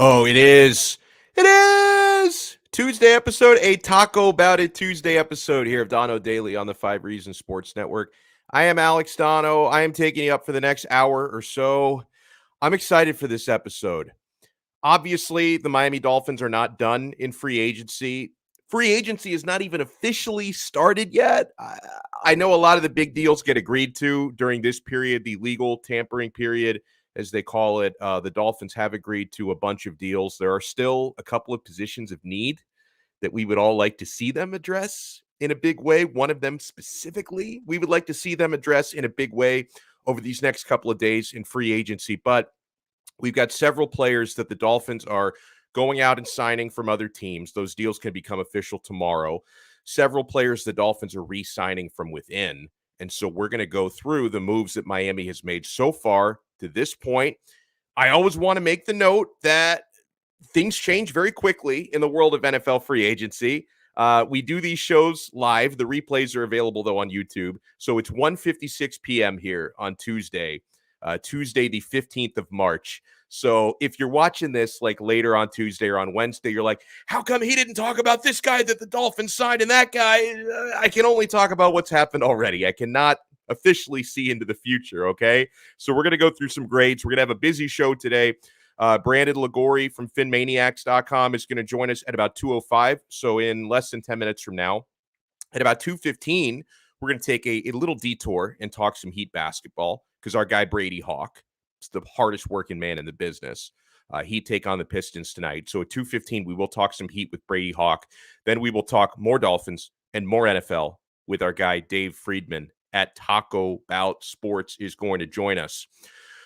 Oh, it is. It is Tuesday episode, a Taco About It Tuesday episode here of Donno Daily on the 5 Reasons Sports Network. I am Alex Donno. I am taking you up for the next hour or so. I'm excited for this episode. Obviously, the Miami Dolphins are not done in free agency. Free agency is not even officially started yet. I know a lot of the big deals get agreed to during this period, the legal tampering period, as they call it. The Dolphins have agreed to a bunch of deals. There are still a couple of positions of need that we would all like to see them address in a big way. One of them specifically, we would like to see them address in a big way over these next couple of days in free agency. But we've got several players that the Dolphins are going out and signing from other teams. Those deals can become official tomorrow. Several players the Dolphins are re-signing from within. And so we're going to go through the moves that Miami has made so far to this point. I always want to make the note that things change very quickly in the world of NFL free agency. We do these shows live. The replays are available, though, on YouTube. So it's 1:56 p.m. here on Tuesday, Tuesday, the 15th of March. So if you're watching this like later on Tuesday or on Wednesday, you're like, how come he didn't talk about this guy that the Dolphins signed and that guy? I can only talk about what's happened already. I cannot officially see into the future, okay? So we're going to go through some grades. We're going to have a busy show today. Brandon Liguori from FinManiacs.com is going to join us at about 2:05. So in less than 10 minutes from now, at about 2:15, we're going to take a little detour and talk some Heat basketball because our guy Brady Hawk is the hardest working man in the business. Heat take on the Pistons tonight. So at 2:15, we will talk some Heat with Brady Hawk. Then we will talk more Dolphins and more NFL with our guy Dave Friedman at Taco Bout Sports is going to join us.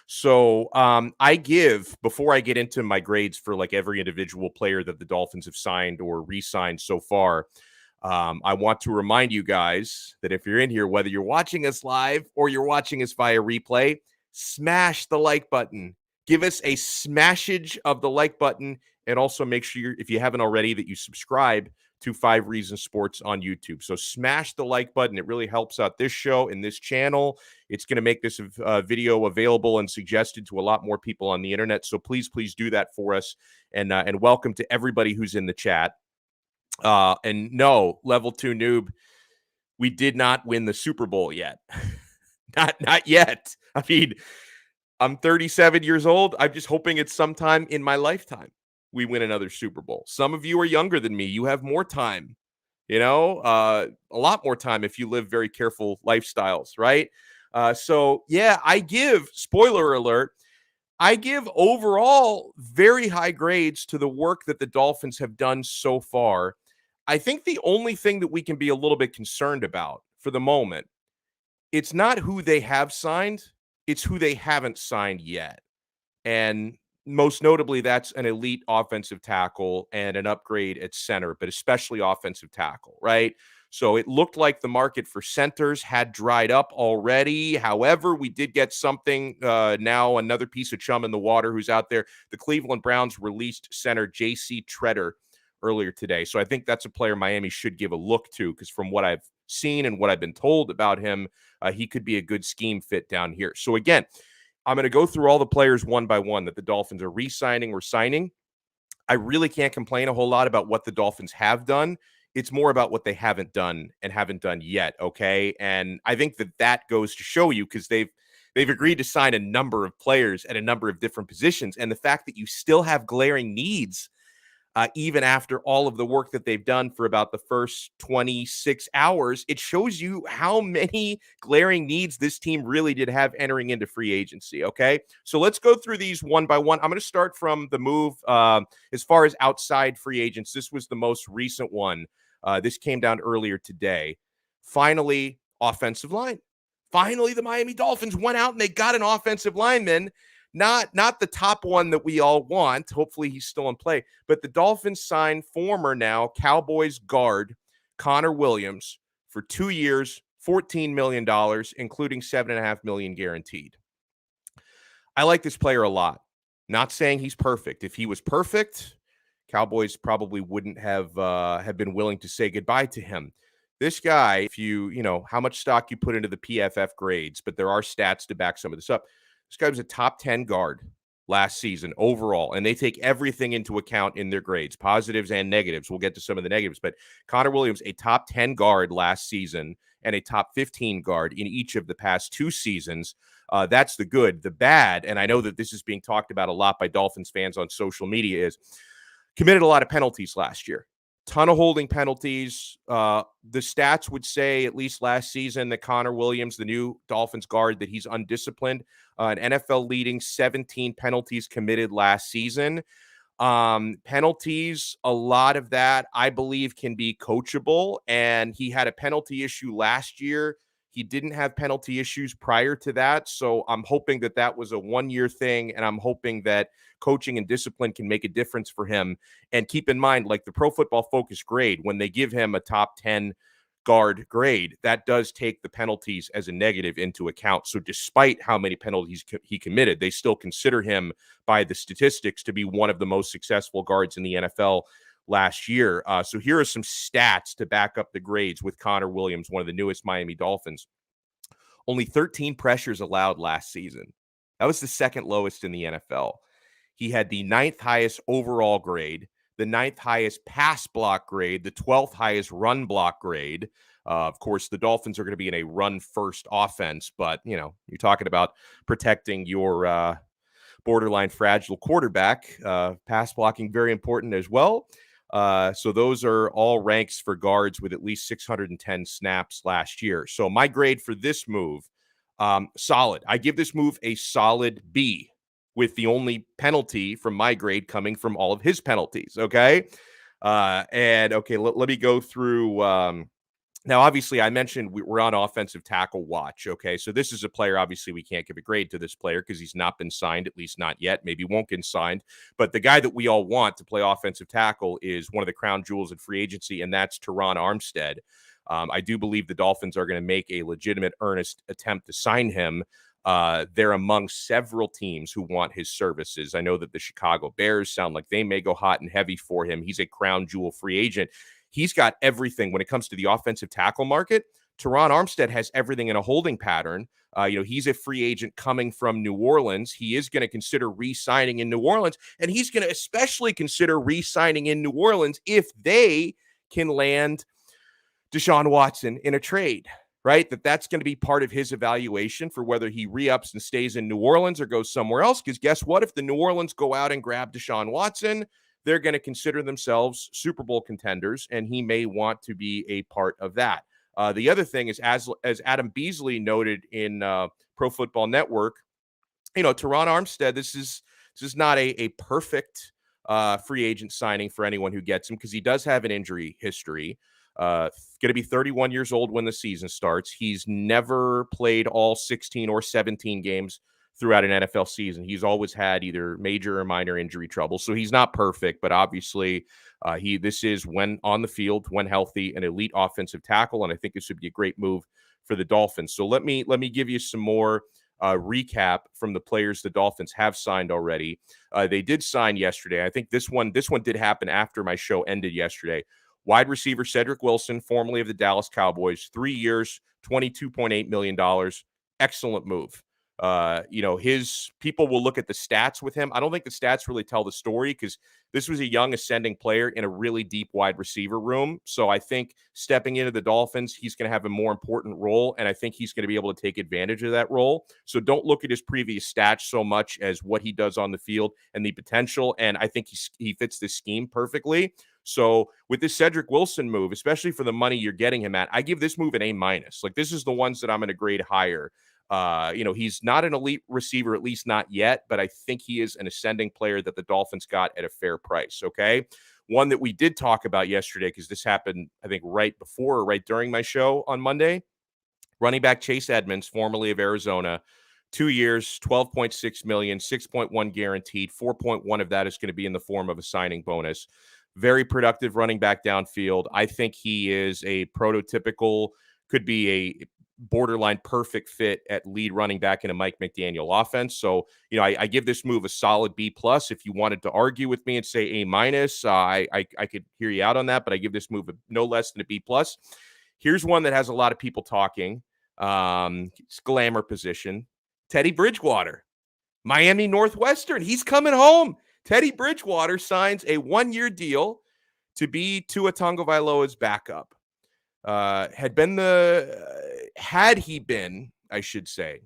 So I give, before I get into my grades for like every individual player that the Dolphins have signed or re-signed so far, I want to remind you guys that if you're in here, whether you're watching us live or you're watching us via replay, smash the like button. Give us a smashage of the like button. And also make sure, if you haven't already, that you subscribe to 5 Reasons Sports on YouTube. So smash the like button. It really helps out this show and this channel. It's going to make this video available and suggested to a lot more people on the internet. So please do that for us. And welcome to everybody who's in the chat. And no, level 2 noob, we did not win the Super Bowl yet. not yet. I mean, I'm 37 years old. I'm just hoping it's sometime in my lifetime we win another Super Bowl. Some of you are younger than me. You have more time, a lot more time if you live very careful lifestyles, right? So yeah, I give, spoiler alert, I give overall very high grades to the work that the Dolphins have done so far. I think the only thing that we can be a little bit concerned about for the moment, it's not who they have signed, it's who they haven't signed yet. And most notably, that's an elite offensive tackle and an upgrade at center, but especially offensive tackle, right? So it looked like the market for centers had dried up already. However, we did get something now, another piece of chum in the water who's out there. The Cleveland Browns released center J.C. Treader earlier today. So I think that's a player Miami should give a look to because from what I've seen and what I've been told about him, he could be a good scheme fit down here. So again, I'm going to go through all the players one by one that the Dolphins are re-signing or signing. I really can't complain a whole lot about what the Dolphins have done. It's more about what they haven't done and haven't done yet, okay? And I think that goes to show you because they've agreed to sign a number of players at a number of different positions. And the fact that you still have glaring needs even after all of the work that they've done for about the first 26 hours, it shows you how many glaring needs this team really did have entering into free agency, okay? So let's go through these one by one. I'm going to start from the move as far as outside free agents. This was the most recent one. This came down earlier today. Finally, offensive line. Finally, the Miami Dolphins went out and they got an offensive lineman. Not the top one that we all want. Hopefully he's still in play. But the Dolphins signed former now Cowboys guard Connor Williams for 2 years, $14 million, including $7.5 million guaranteed. I like this player a lot. Not saying he's perfect. If he was perfect, Cowboys probably wouldn't have been willing to say goodbye to him. This guy, if you know how much stock you put into the PFF grades, but there are stats to back some of this up. This guy was a top 10 guard last season overall, and they take everything into account in their grades, positives and negatives. We'll get to some of the negatives, but Connor Williams, a top 10 guard last season and a top 15 guard in each of the past 2 seasons. That's the good. The bad, and I know that this is being talked about a lot by Dolphins fans on social media, is committed a lot of penalties last year. Ton of holding penalties. The stats would say, at least last season, that Connor Williams, the new Dolphins guard, that he's undisciplined. An NFL leading 17 penalties committed last season. Penalties, a lot of that, I believe, can be coachable. And he had a penalty issue last year. He didn't have penalty issues prior to that. So I'm hoping that that was a one-year thing. And I'm hoping that coaching and discipline can make a difference for him. And keep in mind, like the Pro Football Focus grade, when they give him a top 10 guard grade, that does take the penalties as a negative into account. So despite how many penalties he committed, they still consider him by the statistics to be one of the most successful guards in the NFL last year. So here are some stats to back up the grades with Connor Williams, one of the newest Miami Dolphins. Only 13 pressures allowed last season. That was the second lowest in the NFL. He had the 9th highest overall grade, the 9th highest pass block grade, the 12th highest run block grade. Of course, the Dolphins are going to be in a run-first offense, but, you know, you're talking about protecting your borderline fragile quarterback. Pass blocking, very important as well. So those are all ranks for guards with at least 610 snaps last year. So my grade for this move, solid. I give this move a solid B, with the only penalty from my grade coming from all of his penalties, okay? Let me go through. Now, obviously, I mentioned we're on offensive tackle watch, okay? So this is a player, obviously, we can't give a grade to this player because he's not been signed, at least not yet. Maybe won't get signed. But the guy that we all want to play offensive tackle is one of the crown jewels in free agency, and that's Teron Armstead. I do believe the Dolphins are going to make a legitimate, earnest attempt to sign him. They're among several teams who want his services. I know that the Chicago Bears sound like they may go hot and heavy for him. He's a crown jewel free agent. He's got everything when it comes to the offensive tackle market. Teron Armstead has everything in a holding pattern. He's a free agent coming from New Orleans. He is going to consider re-signing in New Orleans, and he's going to especially consider re-signing in New Orleans if they can land Deshaun Watson in a trade, right? That's going to be part of his evaluation for whether he re-ups and stays in New Orleans or goes somewhere else. Because guess what? If the New Orleans go out and grab Deshaun Watson, they're going to consider themselves Super Bowl contenders, and he may want to be a part of that. The other thing is, as Adam Beasley noted in Pro Football Network, Teron Armstead, this is not a perfect free agent signing for anyone who gets him, because he does have an injury history. Going to be 31 years old when the season starts. He's never played all 16 or 17 games throughout an NFL season. He's always had either major or minor injury trouble. So he's not perfect, but obviously this is, when on the field, when healthy, an elite offensive tackle. And I think this would be a great move for the Dolphins. So let me give you some more recap from the players the Dolphins have signed already. They did sign yesterday. I think this one did happen after my show ended yesterday. Wide receiver Cedric Wilson, formerly of the Dallas Cowboys, 3 years, $22.8 million. Excellent move. His people will look at the stats with him. I don't think the stats really tell the story, because this was a young ascending player in a really deep wide receiver room. So I think stepping into the Dolphins, he's going to have a more important role, and I think he's going to be able to take advantage of that role. So don't look at his previous stats so much as what he does on the field and the potential. And I think he fits this scheme perfectly. So with this Cedric Wilson move, especially for the money you're getting him at, I give this move an A-. Like, this is the ones that I'm going to grade higher. He's not an elite receiver, at least not yet, but I think he is an ascending player that the Dolphins got at a fair price, okay? One that we did talk about yesterday, because this happened, I think, right before or right during my show on Monday. Running back Chase Edmonds, formerly of Arizona, 2 years, $12.6 million, 6.1 guaranteed, 4.1 of that is going to be in the form of a signing bonus. Very productive running back downfield. I think he is a prototypical, could be a borderline perfect fit at lead running back in a Mike McDaniel offense. So, I give this move a solid B+. If you wanted to argue with me and say A-, I could hear you out on that, but I give this move no less than a B+. Here's one that has a lot of people talking. It's glamour position. Teddy Bridgewater. Miami Northwestern. He's coming home. Teddy Bridgewater signs a 1-year deal to be Tua Tagovailoa's backup. Had he been, I should say,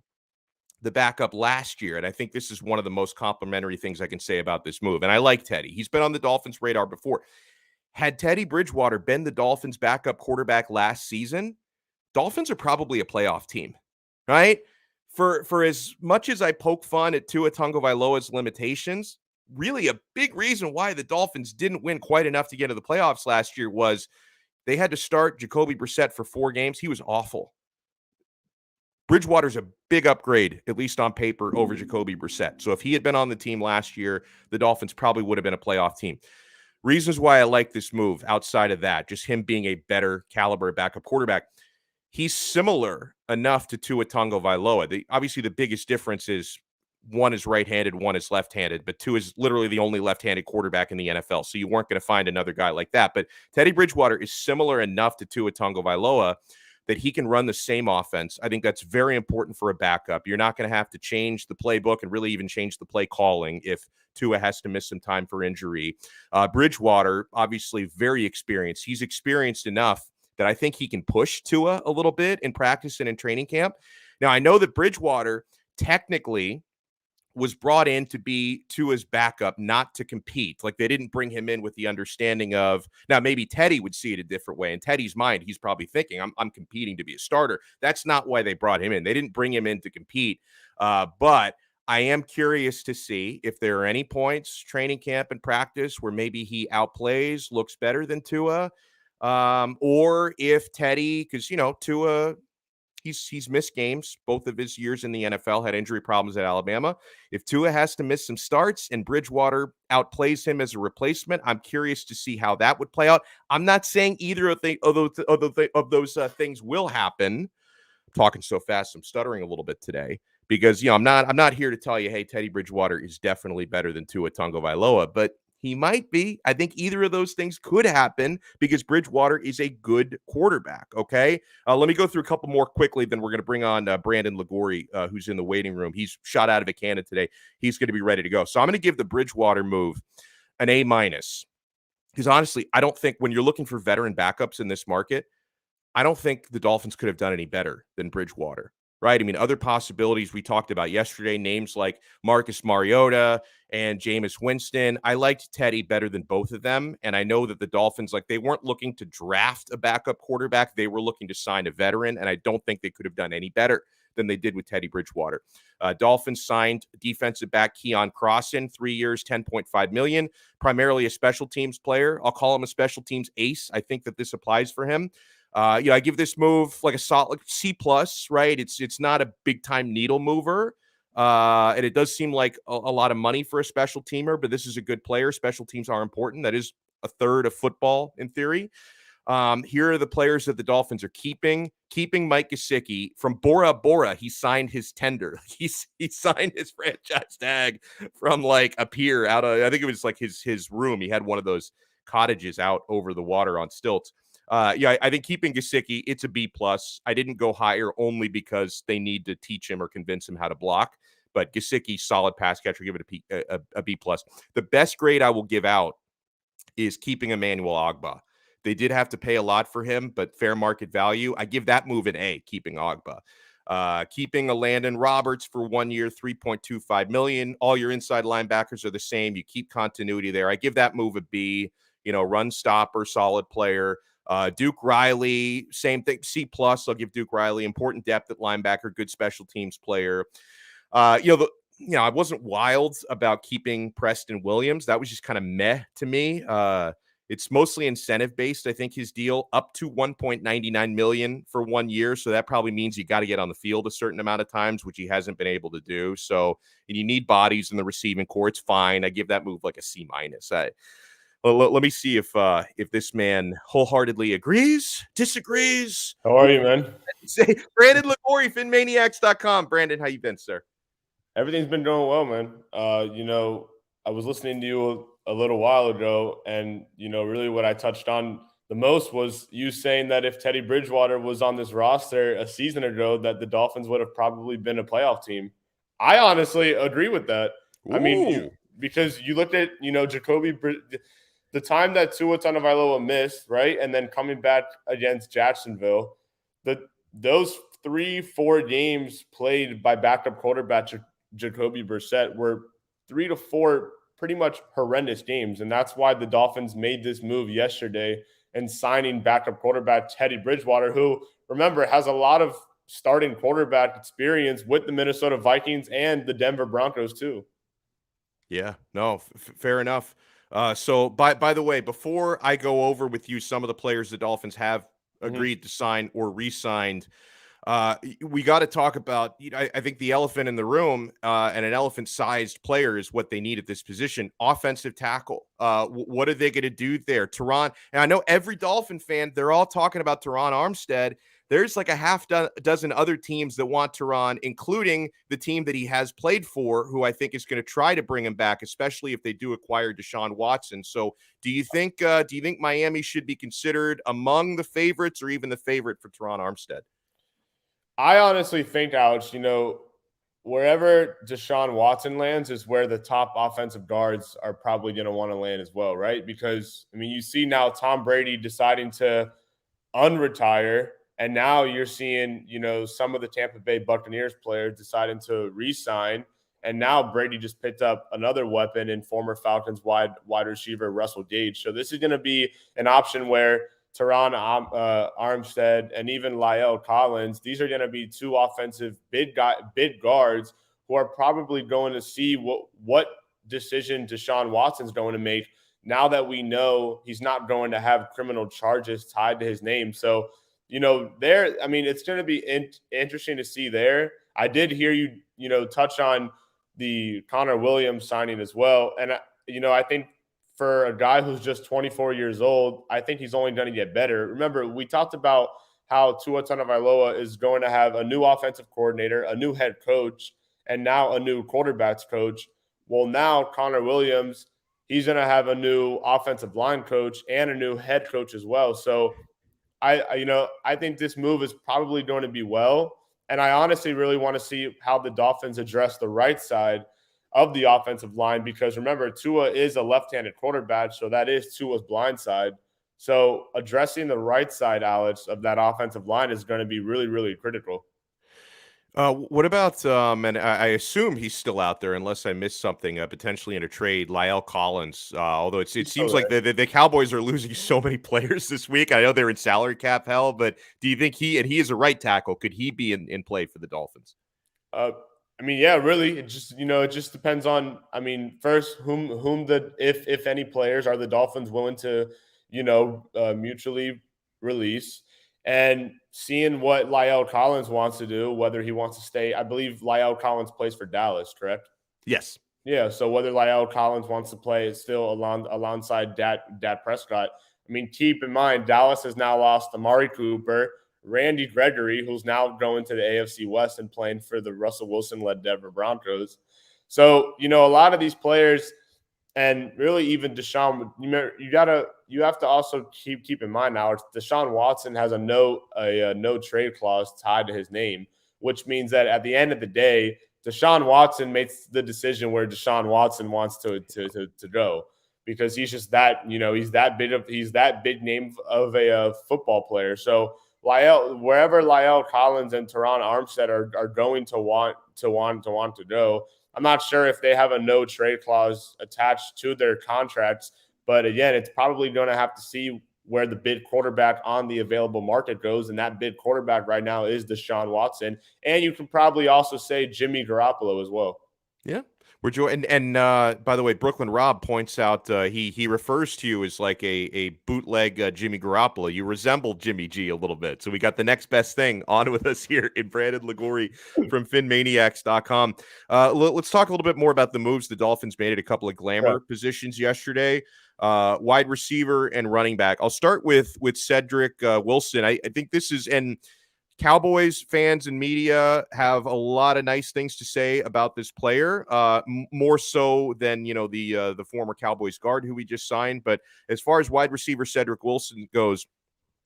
the backup last year, and I think this is one of the most complimentary things I can say about this move. And I like Teddy. He's been on the Dolphins' radar before. Had Teddy Bridgewater been the Dolphins' backup quarterback last season, Dolphins are probably a playoff team, right? For as much as I poke fun at Tua Tagovailoa's limitations, really a big reason why the Dolphins didn't win quite enough to get to the playoffs last year was they had to start Jacoby Brissett for 4 games. He was awful. Bridgewater's a big upgrade, at least on paper, over Jacoby Brissett. So if he had been on the team last year, the Dolphins probably would have been a playoff team. Reasons why I like this move outside of that, just him being a better caliber backup quarterback. He's similar enough to Tua Tagovailoa. Obviously, the biggest difference is one is right-handed, one is left-handed, but Tua is literally the only left-handed quarterback in the NFL, so you weren't going to find another guy like that. But Teddy Bridgewater is similar enough to Tua Tagovailoa that he can run the same offense. I think that's very important for a backup. You're not going to have to change the playbook and really even change the play calling if Tua has to miss some time for injury. Bridgewater, obviously very experienced. He's experienced enough that I think he can push Tua a little bit in practice and in training camp. Now, I know that Bridgewater technically was brought in to be Tua's backup, not to compete. Like, they didn't bring him in with the understanding of, now maybe Teddy would see it a different way. In Teddy's mind, he's probably thinking, I'm competing to be a starter. That's not why they brought him in. They didn't bring him in to compete. But I am curious to see if there are any points, training camp and practice, where maybe he outplays, looks better than Tua. Or if Teddy, because, Tua, he's missed games both of his years in the NFL, had injury problems at Alabama. If Tua has to miss some starts and Bridgewater outplays him as a replacement, I'm curious to see how that would play out. I'm not saying either of those things will happen. I'm talking so fast, I'm stuttering a little bit today because I'm not here to tell you, hey, Teddy Bridgewater is definitely better than Tua Tagovailoa, but he might be. I think either of those things could happen because Bridgewater is a good quarterback, okay? Let me go through a couple more quickly, then we're going to bring on Brandon Liguori, who's in the waiting room. He's shot out of a cannon today. He's going to be ready to go. So I'm going to give the Bridgewater move an A-, because honestly, I don't think when you're looking for veteran backups in this market, I don't think the Dolphins could have done any better than Bridgewater, right? I mean, other possibilities we talked about yesterday, names like Marcus Mariota and Jameis Winston. I liked Teddy better than both of them. And I know that the Dolphins, they weren't looking to draft a backup quarterback. They were looking to sign a veteran. And I don't think they could have done any better than they did with Teddy Bridgewater. Dolphins signed defensive back Keon Crossan, 3 years, $10.5 million, primarily a special teams player. I'll call him a special teams ace. I think that this applies for him. I give this move like a solid C+, right? It's not a big time needle mover. And it does seem like a lot of money for a special teamer, but this is a good player. Special teams are important. That is a third of football in theory. Here are the players that the Dolphins are keeping. Keeping Mike Gesicki from Bora Bora. He signed his tender. He signed his franchise tag from a pier out of, I think it was his room. He had one of those cottages out over the water on stilts. I think keeping Gesicki, it's a B+. I didn't go higher only because they need to teach him or convince him how to block. But Gesicki, solid pass catcher, give it a B+. The best grade I will give out is keeping Emmanuel Ogbah. They did have to pay a lot for him, but fair market value. I give that move an A, keeping Ogbah. Keeping a Landon Roberts for 1 year, $3.25 million. All your inside linebackers are the same. You keep continuity there. I give that move a B. Run stopper, solid player. Duke Riley, same thing, C+. I'll give Duke Riley important depth at linebacker, good special teams player. I wasn't wild about keeping Preston Williams. That was just kind of meh to me. It's mostly incentive based. I think his deal up to $1.99 million for 1 year. So that probably means you got to get on the field a certain amount of times, which he hasn't been able to do. So, and you need bodies in the receiving core. It's fine. I give that move a C-. Let me see if this man wholeheartedly agrees, disagrees. How are you, man? Say Brandon Liguori, FinManiacs.com. Brandon, how you been, sir? Everything's been going well, man. I was listening to you a little while ago, and really what I touched on the most was you saying that if Teddy Bridgewater was on this roster a season ago, that the Dolphins would have probably been a playoff team. I honestly agree with that. I mean, Ooh. because you looked at, the time that Tua Tagovailoa missed, right? And then coming back against Jacksonville, those 3-4 games played by backup quarterback Jacoby Brissett were 3 to 4 pretty much horrendous games. And that's why the Dolphins made this move yesterday and signing backup quarterback Teddy Bridgewater, who, remember, has a lot of starting quarterback experience with the Minnesota Vikings and the Denver Broncos too. Yeah, no, fair enough. So by the way, before I go over with you some of the players the Dolphins have Mm-hmm. agreed to sign or re-signed, we got to talk about. I think the elephant in the room and an elephant-sized player is what they need at this position: offensive tackle. What are they going to do there, Teron? And I know every Dolphin fan, they're all talking about Teron Armstead. There's like a dozen other teams that want Teron, including the team that he has played for, who I think is going to try to bring him back, especially if they do acquire Deshaun Watson. So, do you think Miami should be considered among the favorites or even the favorite for Teron Armstead? I honestly think, Alex, wherever Deshaun Watson lands is where the top offensive guards are probably going to want to land as well, right? Because, I mean, you see now Tom Brady deciding to unretire. And now you're seeing, some of the Tampa Bay Buccaneers players deciding to re-sign. And now Brady just picked up another weapon in former Falcons wide receiver Russell Gage. So this is going to be an option where Teron Armstead and even Lyle Collins, these are going to be two offensive big guards who are probably going to see what decision Deshaun Watson's going to make now that we know he's not going to have criminal charges tied to his name. So, it's going to be interesting to see there. I did hear you, touch on the Connor Williams signing as well. And, I think for a guy who's just 24 years old, I think he's only going to get better. Remember, we talked about how Tua Tagovailoa is going to have a new offensive coordinator, a new head coach, and now a new quarterbacks coach. Well, now Connor Williams, he's going to have a new offensive line coach and a new head coach as well. So I think this move is probably going to be well. And I honestly really want to see how the Dolphins address the right side of the offensive line, because remember, Tua is a left-handed quarterback, so that is Tua's blind side. So addressing the right side, Alex, of that offensive line is going to be really, really critical. What about and I assume he's still out there unless I missed something, potentially in a trade, Lyle Collins. Although it He's still seems like there. the Cowboys are losing so many players this week. I know they're in salary cap hell, but do you think he is a right tackle? Could he be in play for the Dolphins? Yeah, really. It just depends on. First, whom the if any players are the Dolphins willing to, mutually release, and seeing what Lyle Collins wants to do, whether he wants to stay. I believe Lyle Collins plays for Dallas, correct? Yes. Yeah. So whether Lyle Collins wants to play is still alongside Dak Prescott. Keep in mind Dallas has now lost Amari Cooper, Randy Gregory, who's now going to the AFC West and playing for the Russell Wilson-led Denver Broncos. So, a lot of these players, and really even Deshaun, you have to also keep in mind now, Deshaun Watson has a no trade clause tied to his name, which means that at the end of the day, Deshaun Watson makes the decision where Deshaun Watson wants to go, because he's just that, he's that big name of a football player. So wherever Lyle Collins and Teron Armstead are going to want to go, I'm not sure if they have a no trade clause attached to their contracts. But again, it's probably going to have to see where the bid quarterback on the available market goes. And that bid quarterback right now is Deshaun Watson. And you can probably also say Jimmy Garoppolo as well. Yeah. We're joined, and by the way, Brooklyn Rob points out he refers to you as like a bootleg Jimmy Garoppolo. You resemble Jimmy G a little bit. So we got the next best thing on with us here in Brandon Liguori from FinManiacs.com. Let's talk a little bit more about the moves the Dolphins made at a couple of glamour positions yesterday. Wide receiver and running back. I'll start with Cedric Wilson. I think this is, and Cowboys fans and media have a lot of nice things to say about this player, more so than the former Cowboys guard who we just signed. But as far as wide receiver Cedric Wilson goes,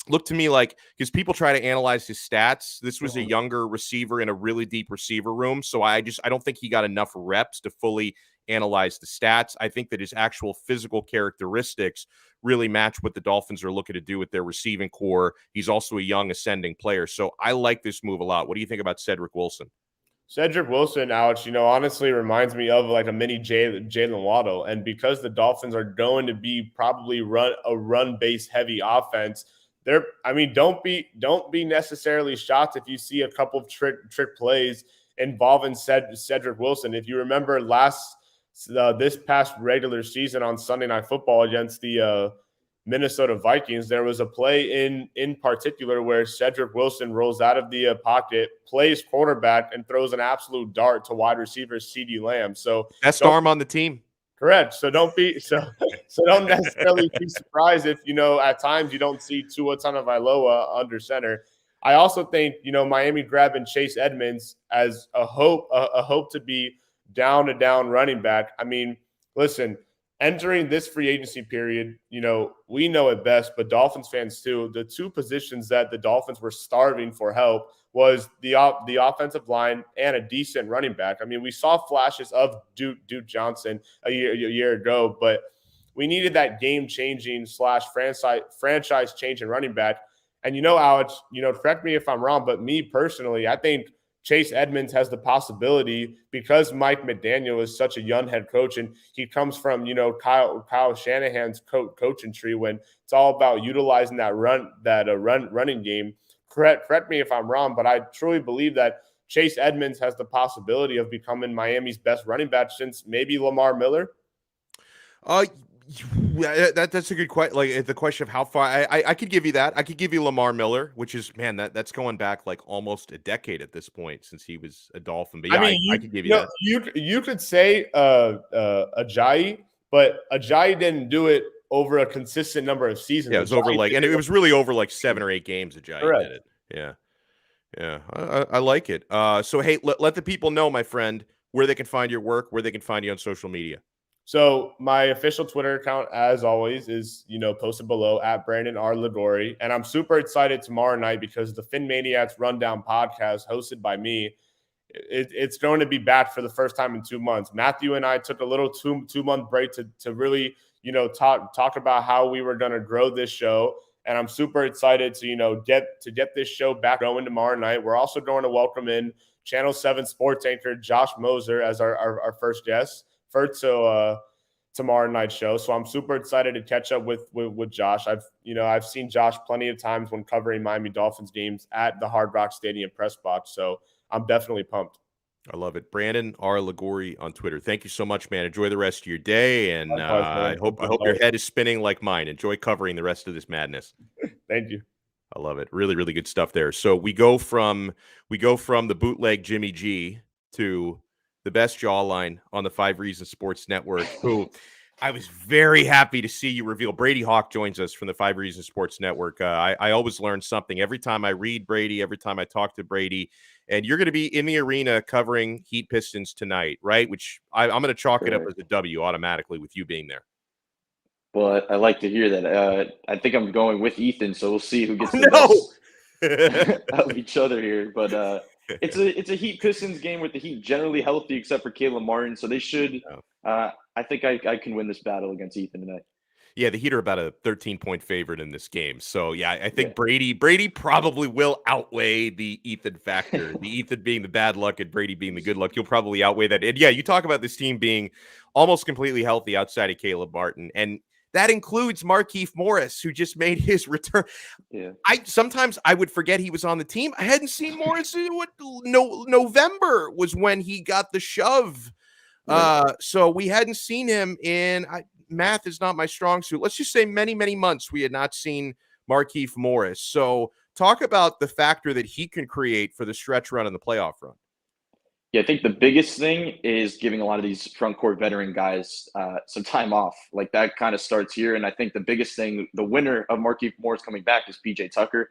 looked to me like, because people try to analyze his stats, this was a younger receiver in a really deep receiver room. So I don't think he got enough reps to fully analyze the stats. I think that his actual physical characteristics really match what the Dolphins are looking to do with their receiving core. He's also a young ascending player. So I like this move a lot. What do you think about Cedric Wilson? Cedric Wilson, Alex, honestly reminds me of like a mini Jalen Waddle. And because the Dolphins are going to be probably a run-based heavy offense, don't be necessarily shocked if you see a couple of trick plays involving Cedric Wilson. If you remember this past regular season on Sunday Night Football against the Minnesota Vikings, there was a play in particular where Cedric Wilson rolls out of the pocket, plays quarterback, and throws an absolute dart to wide receiver CeeDee Lamb. So best arm on the team. Correct. So don't necessarily be surprised if at times you don't see Tua Tagovailoa under center. I also think Miami grabbing Chase Edmonds as a hope to be down to down running back. I mean, listen, entering this free agency period, we know it best, but Dolphins fans too, the two positions that the Dolphins were starving for help was the offensive line and a decent running back. I mean, we saw flashes of Duke Johnson a year ago, but we needed that game-changing / franchise-changing running back. And Alex, correct me if I'm wrong, but me personally, I think Chase Edmonds has the possibility, because Mike McDaniel is such a young head coach and he comes from, Kyle Shanahan's coaching tree, when it's all about utilizing that running game. Correct me if I'm wrong, but I truly believe that Chase Edmonds has the possibility of becoming Miami's best running back since maybe Lamar Miller. That's a good question. Like the question of how far I could give you that. I could give you Lamar Miller, which is, man, that's going back like almost a decade at this point since he was a Dolphin. But yeah, I could give you that. You could say Ajayi, but Ajayi didn't do it over a consistent number of seasons. Yeah, it was over it was really over like 7 or 8 games. Ajayi did it. Yeah. I like it. So hey, let the people know, my friend, where they can find your work, where they can find you on social media. So my official Twitter account, as always, is posted below at Brandon Liguori, and I'm super excited tomorrow night because the Fin Maniacs Rundown podcast, hosted by me, it's going to be back for the first time in 2 months. Matthew and I took a little 2-month break to really talk about how we were going to grow this show, and I'm super excited to get this show back going tomorrow night. We're also going to welcome in Channel 7 sports anchor Josh Moser as our first guest for tomorrow night's show. So I'm super excited to catch up with Josh. I've seen Josh plenty of times when covering Miami Dolphins games at the Hard Rock Stadium press box. So I'm definitely pumped. I love it. Brandon Liguori on Twitter. Thank you so much, man. Enjoy the rest of your day, and I hope your head is spinning like mine. Enjoy covering the rest of this madness. Thank you. I love it. Really, really good stuff there. So we go from the bootleg Jimmy G to the best jawline on the 5 Reasons Sports Network, who I was very happy to see you reveal. Brady Hawk joins us from the 5 Reasons Sports Network. I always learn something every time I read Brady, every time I talk to Brady. And you're going to be in the arena covering Heat Pistons tonight, right? Which I'm going to chalk it up as a W automatically with you being there. Well, I like to hear that. I think I'm going with Ethan, so we'll see who gets the best of each other here. But it's a Heat Pistons game with the Heat generally healthy, except for Caleb Martin. So they should. I think I can win this battle against Ethan tonight. Yeah, the Heat are about a 13-point favorite in this game. So, yeah, I think Brady probably will outweigh the Ethan factor. The Ethan being the bad luck and Brady being the good luck. You'll probably outweigh that. And, yeah, you talk about this team being almost completely healthy outside of Caleb Martin. And that includes Markieff Morris, who just made his return. Yeah. Sometimes I would forget he was on the team. I hadn't seen Morris in November was when he got the shove. So we hadn't seen him in math is not my strong suit. Let's just say many, many months we had not seen Markieff Morris. So talk about the factor that he can create for the stretch run and the playoff run. Yeah, I think the biggest thing is giving a lot of these front court veteran guys some time off. Like that kind of starts here. And I think the biggest thing, the winner of Markieff Morris coming back is PJ Tucker.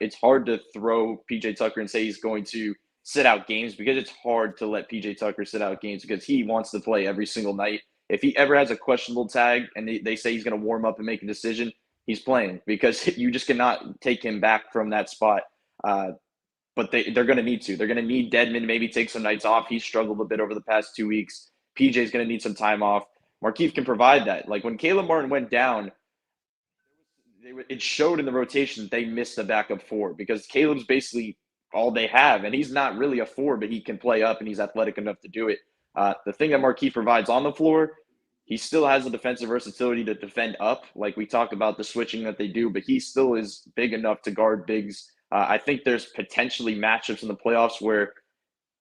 It's hard to throw PJ Tucker and say he's going to sit out games because it's hard to let PJ Tucker sit out games because he wants to play every single night. If he ever has a questionable tag and they say he's going to warm up and make a decision, he's playing, because you just cannot take him back from that spot. But they're going to need to. They're going to need Dedmon to maybe take some nights off. He's struggled a bit over the past 2 weeks. PJ's going to need some time off. Markieff can provide that. Like when Caleb Martin went down, it showed in the rotation that they missed a backup four, because Caleb's basically all they have. And he's not really a four, but he can play up and he's athletic enough to do it. The thing that Markieff provides on the floor, he still has the defensive versatility to defend up. Like we talked about the switching that they do, but he still is big enough to guard bigs. I think there's potentially matchups in the playoffs where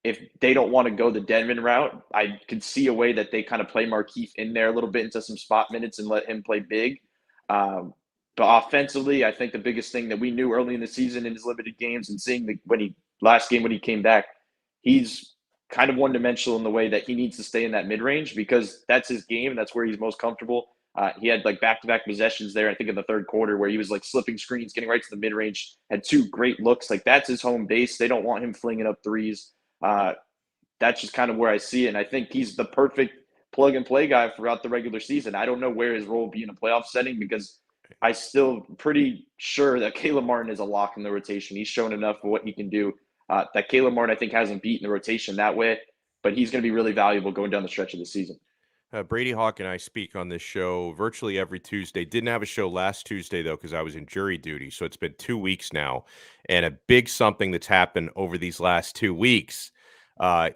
if they don't want to go the Dedmon route, I could see a way that they kind of play Markieff in there a little bit into some spot minutes and let him play big. But offensively, I think the biggest thing that we knew early in the season in his limited games and seeing when he came back, he's kind of one-dimensional in the way that he needs to stay in that mid-range, because that's his game. That's where he's most comfortable. He had like back-to-back possessions there, I think in the third quarter, where he was like slipping screens, getting right to the mid-range, had 2 great looks. Like that's his home base. They don't want him flinging up threes. That's just kind of where I see it. And I think he's the perfect plug-and-play guy throughout the regular season. I don't know where his role will be in a playoff setting, because I still pretty sure that Caleb Martin is a lock in the rotation. He's shown enough of what he can do. That Caleb Martin, I think, hasn't beaten the rotation that way, but he's going to be really valuable going down the stretch of the season. Brady Hawk and I speak on this show virtually every Tuesday. Didn't have a show last Tuesday, though, because I was in jury duty. So it's been 2 weeks now. And a big something that's happened over these last 2 weeks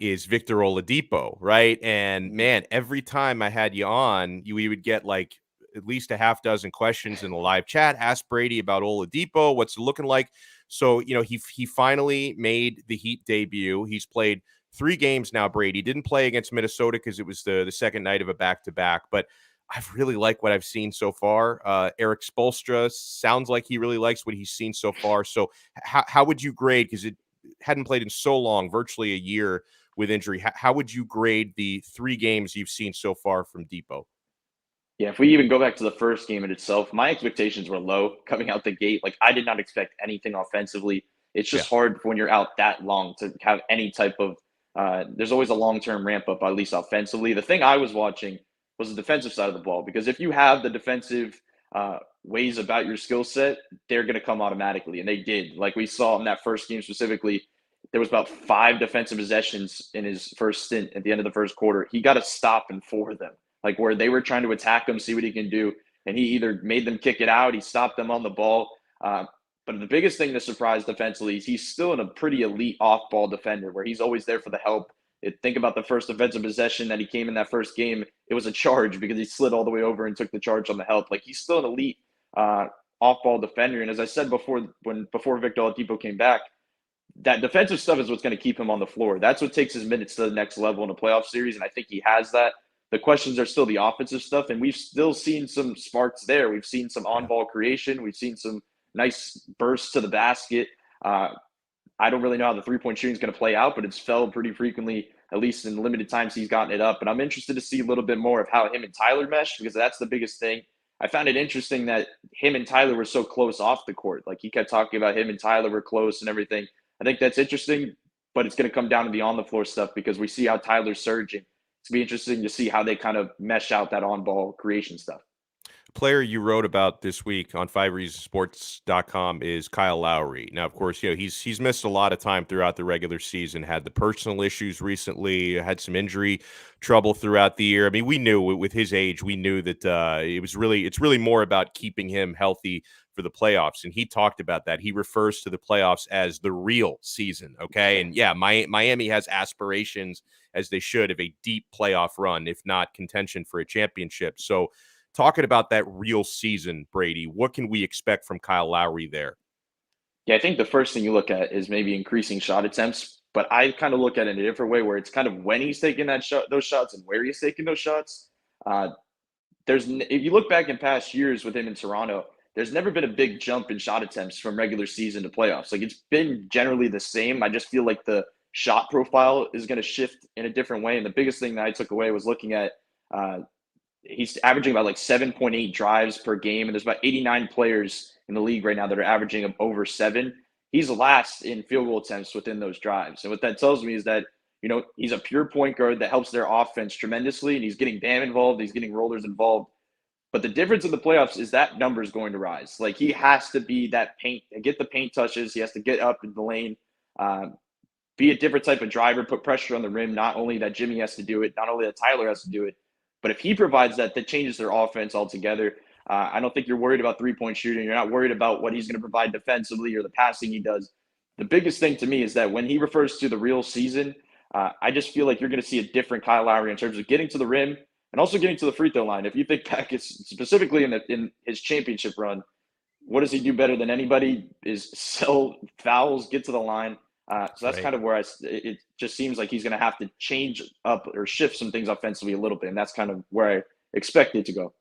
is Victor Oladipo, right? And, man, every time I had you on, we would get, like, at least a half dozen questions in the live chat. Ask Brady about Oladipo. What's it looking like? So, he finally made the Heat debut. He's played 3 games now, Brady. Didn't play against Minnesota because it was the second night of a back-to-back, but I've really liked what I've seen so far. Eric Spoelstra sounds like he really likes what he's seen so far. So how would you grade, because it hadn't played in so long, virtually a year with injury, how would you grade the 3 games you've seen so far from Depot? Yeah, if we even go back to the first game in itself, my expectations were low coming out the gate. Like I did not expect anything offensively. It's just hard when you're out that long to have any type of there's always a long-term ramp up, at least offensively. The thing I was watching was the defensive side of the ball, because if you have the defensive ways about your skill set, they're going to come automatically. And they did. Like we saw in that first game specifically, there was about 5 defensive possessions in his first stint at the end of the first quarter. He got a stop in 4 of them, like where they were trying to attack him, see what he can do. And he either made them kick it out, he stopped them on the ball. But the biggest thing to surprise defensively is he's still in a pretty elite off-ball defender where he's always there for the help. Think about the first defensive possession that he came in that first game. It was a charge because he slid all the way over and took the charge on the help. Like he's still an elite off-ball defender. And as I said before Victor Oladipo came back, that defensive stuff is what's going to keep him on the floor. That's what takes his minutes to the next level in a playoff series, and I think he has that. The questions are still the offensive stuff, and we've still seen some sparks there. We've seen some on-ball creation. We've seen some nice bursts to the basket. I don't really know how the three-point shooting is going to play out, but it's fell pretty frequently, at least in the limited times he's gotten it up. And I'm interested to see a little bit more of how him and Tyler mesh, because that's the biggest thing. I found it interesting that him and Tyler were so close off the court. Like he kept talking about him and Tyler were close and everything. I think that's interesting, but it's going to come down to the on-the-floor stuff, because we see how Tyler's surging. It's going to be interesting to see how they kind of mesh out that on-ball creation stuff. Player you wrote about this week on 5reasonsports.com is Kyle Lowry. Now, of course, he's missed a lot of time throughout the regular season, had the personal issues recently, had some injury trouble throughout the year. I mean, we knew with his age, we knew that it's really more about keeping him healthy for the playoffs. And he talked about that. He refers to the playoffs as the real season. Okay. And yeah, Miami has aspirations, as they should, of a deep playoff run, if not contention for a championship. So, talking about that real season, Brady, what can we expect from Kyle Lowry there? Yeah, I think the first thing you look at is maybe increasing shot attempts, but I kind of look at it in a different way, where it's kind of when he's taking those shots and where he's taking those shots. If you look back in past years with him in Toronto, there's never been a big jump in shot attempts from regular season to playoffs. Like it's been generally the same. I just feel like the shot profile is going to shift in a different way. And the biggest thing that I took away was looking at he's averaging about like 7.8 drives per game. And there's about 89 players in the league right now that are averaging over 7. He's last in field goal attempts within those drives. And what that tells me is that, he's a pure point guard that helps their offense tremendously. And he's getting Bam involved. He's getting Rollers involved. But the difference in the playoffs is that number is going to rise. Like, he has to be that get the paint touches. He has to get up in the lane, be a different type of driver, put pressure on the rim. Not only that Jimmy has to do it, not only that Tyler has to do it, but if he provides that, that changes their offense altogether. I don't think you're worried about three-point shooting. You're not worried about what he's going to provide defensively or the passing he does. The biggest thing to me is that when he refers to the real season, I just feel like you're going to see a different Kyle Lowry in terms of getting to the rim and also getting to the free throw line. If you think back, specifically in his championship run, what does he do better than anybody is sell fouls, get to the line. So that's kind of where it just seems like he's going to have to change up or shift some things offensively a little bit. And that's kind of where I expect it to go.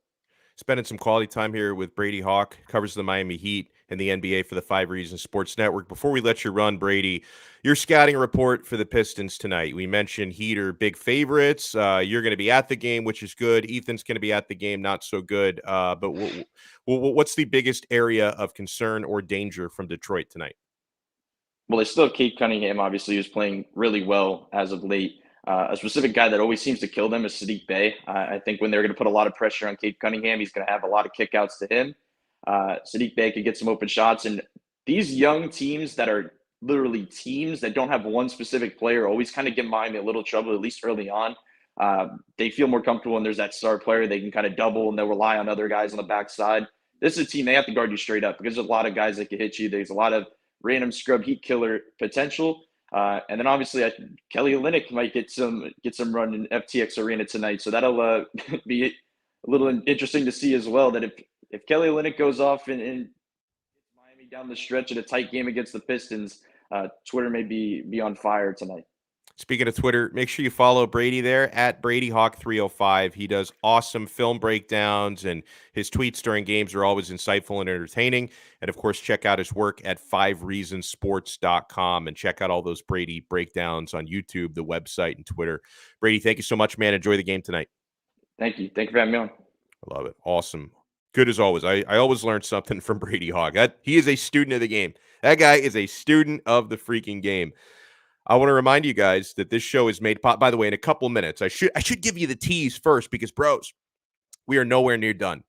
Spending some quality time here with Brady Hawk, covers the Miami Heat and the NBA for the 5 Reasons Sports Network. Before we let you run, Brady, your scouting report for the Pistons tonight. We mentioned Heat are big favorites. You're going to be at the game, which is good. Ethan's going to be at the game, not so good. But what's the biggest area of concern or danger from Detroit tonight? Well, they still have Kate Cunningham, obviously, who's playing really well as of late. A specific guy that always seems to kill them is Sadiq Bey. I think when they're going to put a lot of pressure on Kate Cunningham, he's going to have a lot of kickouts to him. Sadiq Bey could get some open shots. And these young teams that are literally teams that don't have one specific player always kind of give Miami a little trouble, at least early on. They feel more comfortable when there's that star player. They can kind of double and they'll rely on other guys on the backside. This is a team, they have to guard you straight up because there's a lot of guys that can hit you. There's a lot of random scrub heat killer potential. And then obviously Kelly Olynyk might get some run in FTX Arena tonight. So that'll be a little interesting to see as well, that if Kelly Olynyk goes off and Miami down the stretch in a tight game against the Pistons, Twitter may be on fire tonight. Speaking of Twitter, make sure you follow Brady there at BradyHawk305. He does awesome film breakdowns, and his tweets during games are always insightful and entertaining. And, of course, check out his work at 5reasonsports.com and check out all those Brady breakdowns on YouTube, the website, and Twitter. Brady, thank you so much, man. Enjoy the game tonight. Thank you. Thank you for having me on. I love it. Awesome. Good as always. I always learn something from Brady Hawk. He is a student of the game. That guy is a student of the freaking game. I want to remind you guys that this show is made pop. By the way, in a couple of minutes, I should give you the tease first because, bros, we are nowhere near done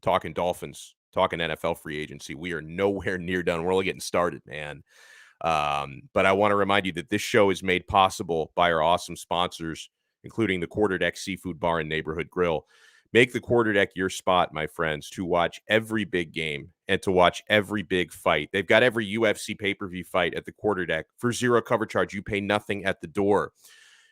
talking Dolphins, talking NFL free agency. We are nowhere near done. We're only getting started, man. But I want to remind you that this show is made possible by our awesome sponsors, including the Quarterdeck Seafood Bar and Neighborhood Grill. Make the Quarterdeck your spot, my friends, to watch every big game and to watch every big fight. They've got every UFC pay-per-view fight at the Quarterdeck for zero cover charge. You pay nothing at the door.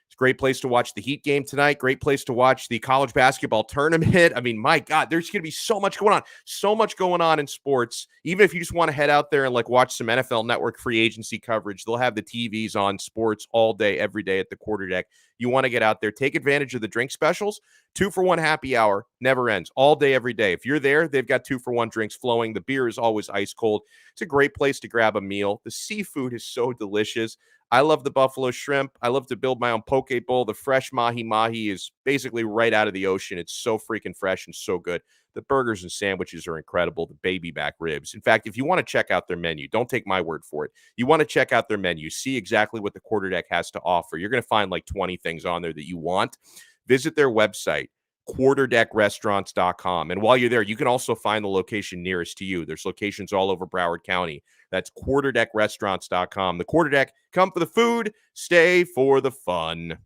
It's a great place to watch the Heat game tonight. Great place to watch the college basketball tournament. I mean, my God, there's going to be so much going on. So much going on in sports. Even if you just want to head out there and watch some NFL Network free agency coverage, they'll have the TVs on sports all day, every day at the Quarterdeck. You want to get out there, take advantage of the drink specials. 2-for-1 happy hour never ends, all day, every day. If you're there, they've got 2-for-1 drinks flowing. The beer is always ice cold. It's a great place to grab a meal. The seafood is so delicious. I love the buffalo shrimp. I love to build my own poke bowl. The fresh mahi-mahi is basically right out of the ocean. It's so freaking fresh and so good. The burgers and sandwiches are incredible. The baby back ribs. In fact, if you want to check out their menu, don't take my word for it. You want to check out their menu, see exactly what the Quarterdeck has to offer. You're going to find 20 things on there that you want. Visit their website, quarterdeckrestaurants.com. And while you're there, you can also find the location nearest to you. There's locations all over Broward County. That's quarterdeckrestaurants.com. The Quarterdeck, come for the food, stay for the fun.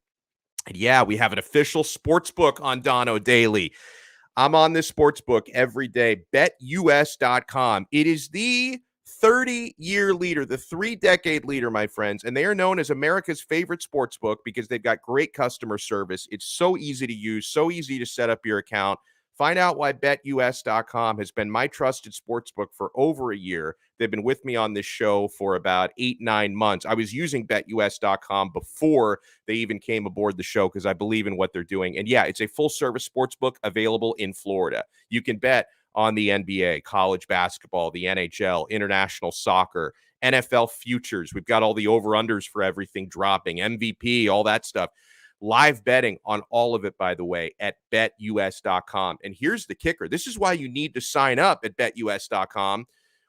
And yeah, we have an official sports book on Donno Daily. I'm on this sports book every day, betus.com. It is the 30-year leader, the 3-decade leader, my friends, and they are known as America's favorite sports book because they've got great customer service. It's so easy to use, so easy to set up your account. Find out why betus.com has been my trusted sports book for over a year. They've been with me on this show for about 8-9 months. I was using betus.com before they even came aboard the show because I believe in what they're doing. And yeah, it's a full-service sports book available in Florida. You can bet on the NBA, college basketball, the NHL, international soccer, NFL futures. We've got all the over-unders for everything dropping, MVP, all that stuff. Live betting on all of it, by the way, at betus.com. And here's the kicker. This is why you need to sign up at betus.com.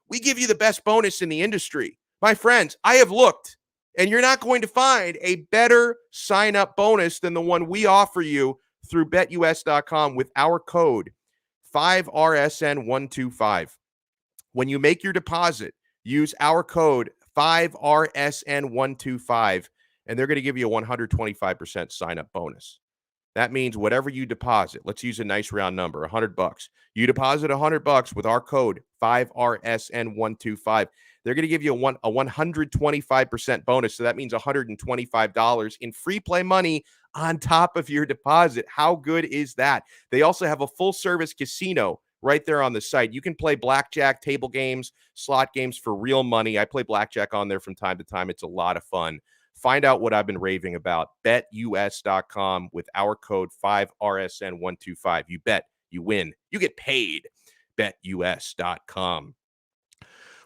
We give you the best bonus in the industry. My friends, I have looked, and you're not going to find a better sign-up bonus than the one we offer you through betus.com with our code 5RSN125. When you make your deposit, use our code 5RSN125, and they're going to give you a 125% sign-up bonus. That means whatever you deposit, let's use a nice round number, $100. You deposit $100 with our code 5RSN125. They're going to give you a 125% bonus. So that means $125 in free play money on top of your deposit. How good is that? They also have a full service casino right there on the site. You can play blackjack, table games, slot games for real money. I play blackjack on there from time to time. It's a lot of fun. Find out what I've been raving about. BetUS.com with our code 5RSN125. You bet, you win, you get paid. BetUS.com.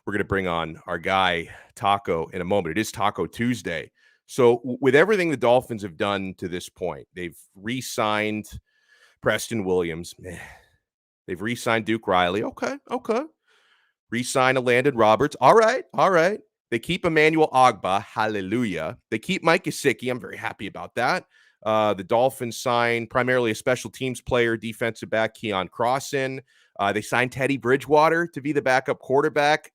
We're going to bring on our guy, Taco, in a moment. It is Taco Tuesday. So with everything the Dolphins have done to this point, they've re-signed Preston Williams. They've re-signed Duke Riley. Okay. Re-signed Landon Roberts. All right. They keep Emmanuel Ogbah. Hallelujah. They keep Mike Gesicki. I'm very happy about that. The Dolphins signed primarily a special teams player, defensive back Keon Crossan. They signed Teddy Bridgewater to be the backup quarterback.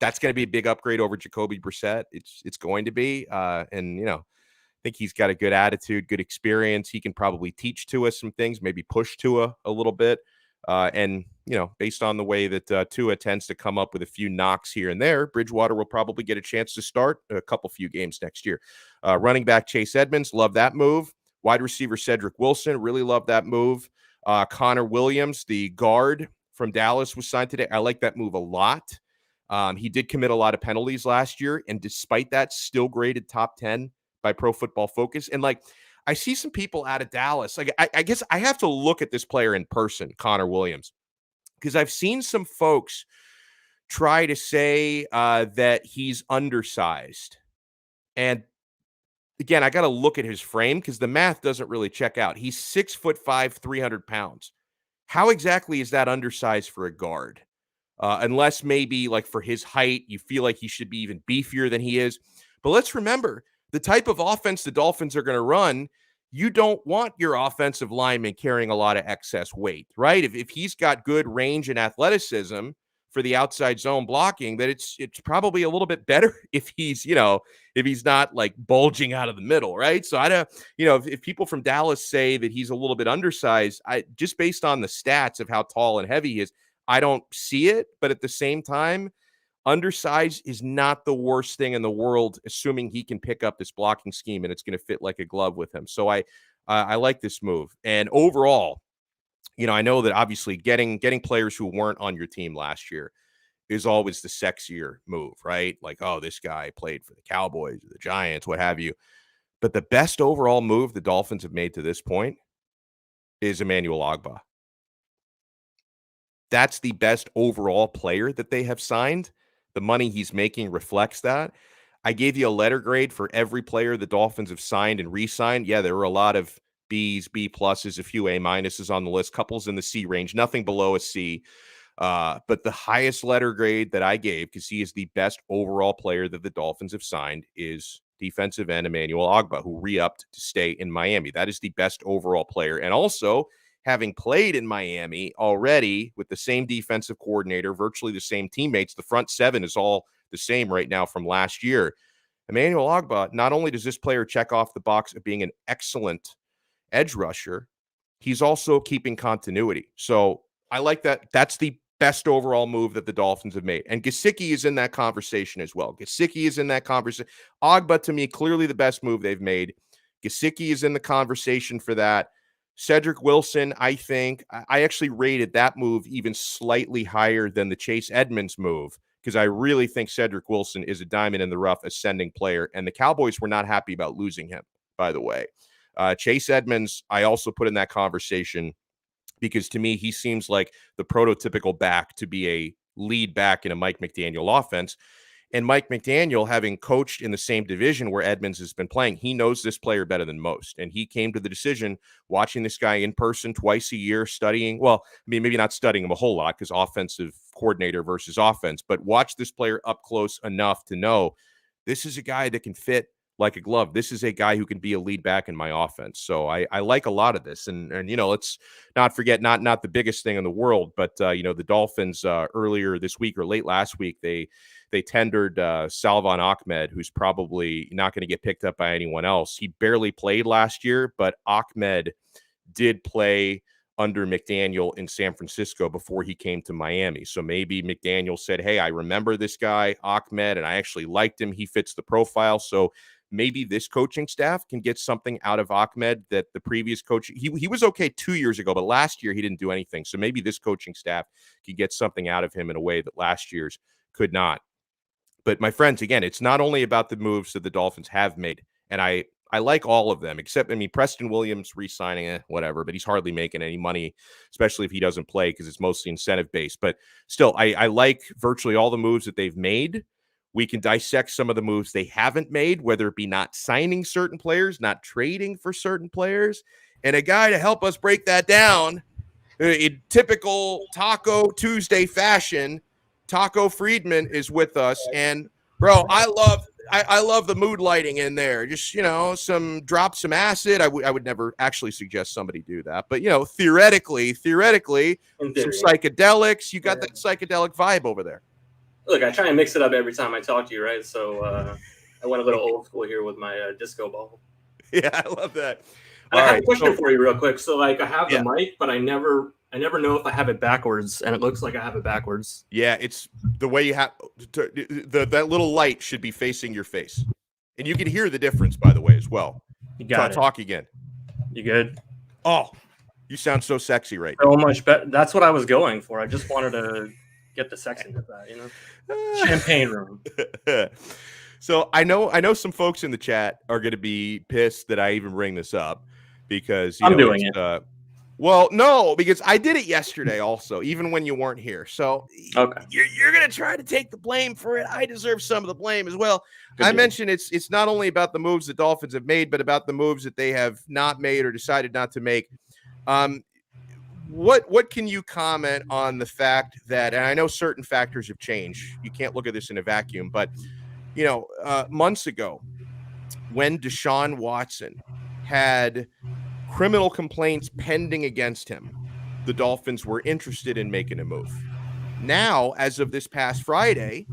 That's going to be a big upgrade over Jacoby Brissett. It's going to be. And, I think he's got a good attitude, good experience. He can probably teach Tua some things, maybe push Tua a little bit. And, based on the way that Tua tends to come up with a few knocks here and there, Bridgewater will probably get a chance to start a few games next year. Running back Chase Edmonds, love that move. Wide receiver Cedric Wilson, really love that move. Connor Williams, the guard from Dallas, was signed today. I like that move a lot. He did commit a lot of penalties last year, and despite that, still graded top 10 by Pro Football Focus. And I see some people out of Dallas. I guess I have to look at this player in person, Connor Williams, because I've seen some folks try to say that he's undersized. And again, I got to look at his frame because the math doesn't really check out. He's 6'5", 300 pounds. How exactly is that undersized for a guard? Unless maybe for his height, you feel like he should be even beefier than he is. But let's remember, the type of offense the Dolphins are going to run, you don't want your offensive lineman carrying a lot of excess weight, right? If he's got good range and athleticism for the outside zone blocking, that it's probably a little bit better if he's, if he's not bulging out of the middle, right? So I don't, if people from Dallas say that he's a little bit undersized, just based on the stats of how tall and heavy he is, I don't see it. But at the same time, undersized is not the worst thing in the world, assuming he can pick up this blocking scheme and it's going to fit like a glove with him. So I like this move. And overall, I know that obviously getting players who weren't on your team last year is always the sexier move, right? This guy played for the Cowboys or the Giants, what have you. But the best overall move the Dolphins have made to this point is Emmanuel Ogbah. That's the best overall player that they have signed. The money he's making reflects that. I gave you a letter grade for every player the Dolphins have signed and re-signed. Yeah, there were a lot of B's, B pluses, a few A minuses on the list, couples in the C range, nothing below a C. But the highest letter grade that I gave, because he is the best overall player that the Dolphins have signed, is defensive end Emmanuel Ogbah, who re-upped to stay in Miami. That is the best overall player. And also, having played in Miami already with the same defensive coordinator, virtually the same teammates, the front seven is all the same right now from last year. Emmanuel Ogbah, not only does this player check off the box of being an excellent edge rusher, he's also keeping continuity. So I like that. That's the best overall move that the Dolphins have made. And Gesicki is in that conversation as well. Gesicki is in that conversation. Ogbah, to me, clearly the best move they've made. Gesicki is in the conversation for that. Cedric Wilson, I think, I actually rated that move even slightly higher than the Chase Edmonds move, because I really think Cedric Wilson is a diamond in the rough ascending player, and the Cowboys were not happy about losing him, by the way. Chase Edmonds, I also put in that conversation because to me, he seems like the prototypical back to be a lead back in a Mike McDaniel offense. And Mike McDaniel, having coached in the same division where Edmonds has been playing, he knows this player better than most. And he came to the decision, watching this guy in person twice a year, studying. Well, I mean, maybe not studying him a whole lot because offensive coordinator versus offense, but watch this player up close enough to know this is a guy that can fit like a glove. This is a guy who can be a lead back in my offense. So I like a lot of this. And let's not forget, not the biggest thing in the world, but the Dolphins earlier this week or late last week, they tendered Salvon Ahmed, who's probably not going to get picked up by anyone else. He barely played last year, but Ahmed did play under McDaniel in San Francisco before he came to Miami. So maybe McDaniel said, hey, I remember this guy, Ahmed, and I actually liked him. He fits the profile. So maybe this coaching staff can get something out of Ahmed that the previous coach, he was okay 2 years ago, but last year he didn't do anything. So maybe this coaching staff can get something out of him in a way that last year's could not. But my friends, again, it's not only about the moves that the Dolphins have made. And I like all of them, except, Preston Williams re-signing, whatever, but he's hardly making any money, especially if he doesn't play because it's mostly incentive-based. But still, I like virtually all the moves that they've made. We can dissect some of the moves they haven't made, whether it be not signing certain players, not trading for certain players. And a guy to help us break that down in typical Taco Tuesday fashion, Taco Friedman is with us. And, bro, I love the mood lighting in there. Just, drop some acid. I would never actually suggest somebody do that. But, theoretically, some psychedelics. You got that psychedelic vibe over there. Look, I try and mix it up every time I talk to you, right? So I went a little old school here with my disco ball. Yeah, I love that. I have a question for you real quick. So, I have the mic, but I never know if I have it backwards, and it looks like I have it backwards. Yeah, it's the way you have that little light should be facing your face, and you can hear the difference, by the way, as well. You got it. Talk again. You good? Oh, you sound so sexy right now. So much better. That's what I was going for. I just wanted to get the sexiness of that, champagne room. So I know some folks in the chat are going to be pissed that I even bring this up because I'm doing it. Well, no, because I did it yesterday also, even when you weren't here. So okay, you're going to try to take the blame for it. I deserve some of the blame as well. I mentioned it's not only about the moves the Dolphins have made, but about the moves that they have not made or decided not to make. What can you comment on the fact that, and I know certain factors have changed. You can't look at this in a vacuum, but months ago when Deshaun Watson had criminal complaints pending against him, the Dolphins were interested in making a move. Now, as of this past Friday,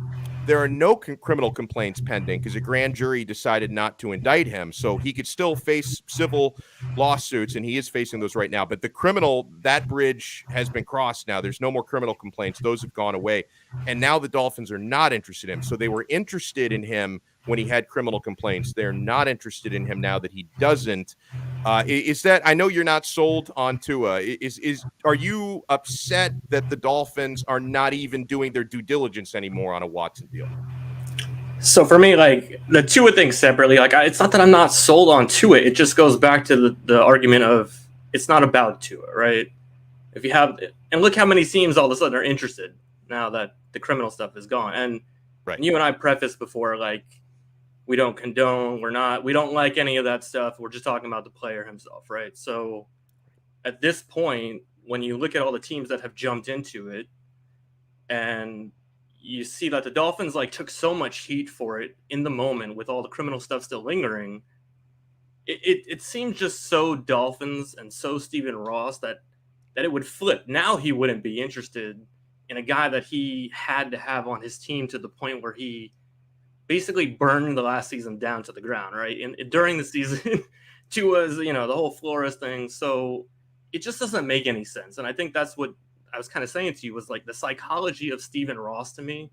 there are no criminal complaints pending because a grand jury decided not to indict him. So he could still face civil lawsuits, and he is facing those right now. But the criminal, that bridge has been crossed now. There's no more criminal complaints. Those have gone away. And now the Dolphins are not interested in him. So they were interested in him when he had criminal complaints. They're not interested in him now that he doesn't. Is that, I know you're not sold on Tua. Are you upset that the Dolphins are not even doing their due diligence anymore on a Watson deal? So for me, the Tua thing separately, it's not that I'm not sold on Tua. It just goes back to the argument of it's not about Tua, right? If you have, and look how many teams all of a sudden are interested now that the criminal stuff is gone. And right. You and I prefaced before, we don't condone, we don't like any of that stuff. We're just talking about the player himself, right? So at this point, when you look at all the teams that have jumped into it and you see that the Dolphins took so much heat for it in the moment with all the criminal stuff still lingering, it seems just so Dolphins and so Stephen Ross that it would flip. Now he wouldn't be interested in a guy that he had to have on his team to the point where he basically burned the last season down to the ground, right? And during the season, Tua's, the whole Flores thing. So it just doesn't make any sense. And I think that's what I was kind of saying to you was the psychology of Stephen Ross to me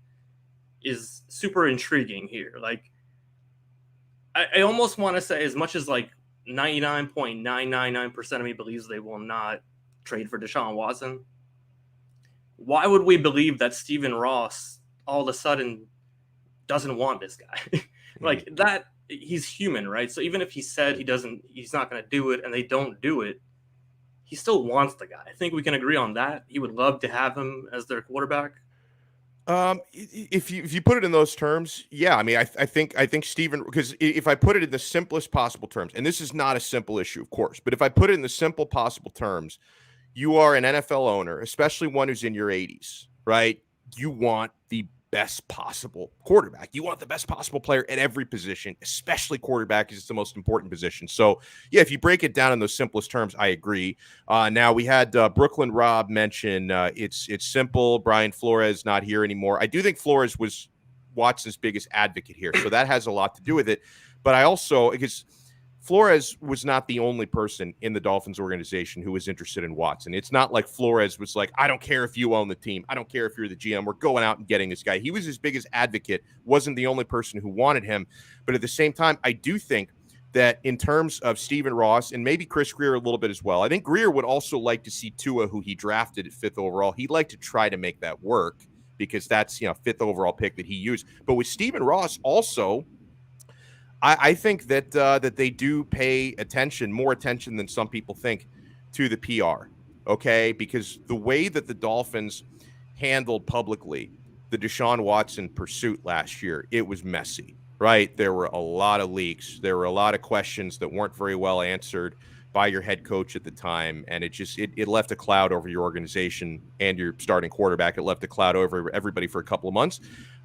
is super intriguing here. I almost want to say, as much as 99.999% of me believes they will not trade for Deshaun Watson, why would we believe that Stephen Ross all of a sudden doesn't want this guy? That he's human, right? So even if he said he's not going to do it and they don't do it, he still wants the guy. I think we can agree on that. He would love to have him as their quarterback. If you put it in those terms, yeah. I think Stephen, because if I put it in the simplest possible terms, and this is not a simple issue, of course, but if I put it in the simple possible terms, you are an NFL owner, especially one who's in your 80s, right? You want the best possible quarterback. You want the best possible player at every position, especially quarterback, because it's the most important position. So, yeah, if you break it down in those simplest terms, I agree. Now, we had Brooklyn Rob mention it's simple. Brian Flores not here anymore. I do think Flores was Watson's biggest advocate here, so that has a lot to do with it. But I also, because Flores was not the only person in the Dolphins organization who was interested in Watson. It's not like Flores was like, I don't care if you own the team. I don't care if you're the GM. We're going out and getting this guy. He was his biggest advocate, wasn't the only person who wanted him. But at the same time, I do think that in terms of Stephen Ross and maybe Chris Greer a little bit as well, I think Greer would also like to see Tua, who he drafted at 5th overall. He'd like to try to make that work because that's, 5th overall pick that he used. But with Stephen Ross also, I think that they do pay more attention than some people think to the PR, okay? Because the way that the Dolphins handled publicly the Deshaun Watson pursuit last year, it was messy, right? There were a lot of leaks. There were a lot of questions that weren't very well answered by your head coach at the time, and it left a cloud over your organization and your starting quarterback. It left a cloud over everybody for a couple of months.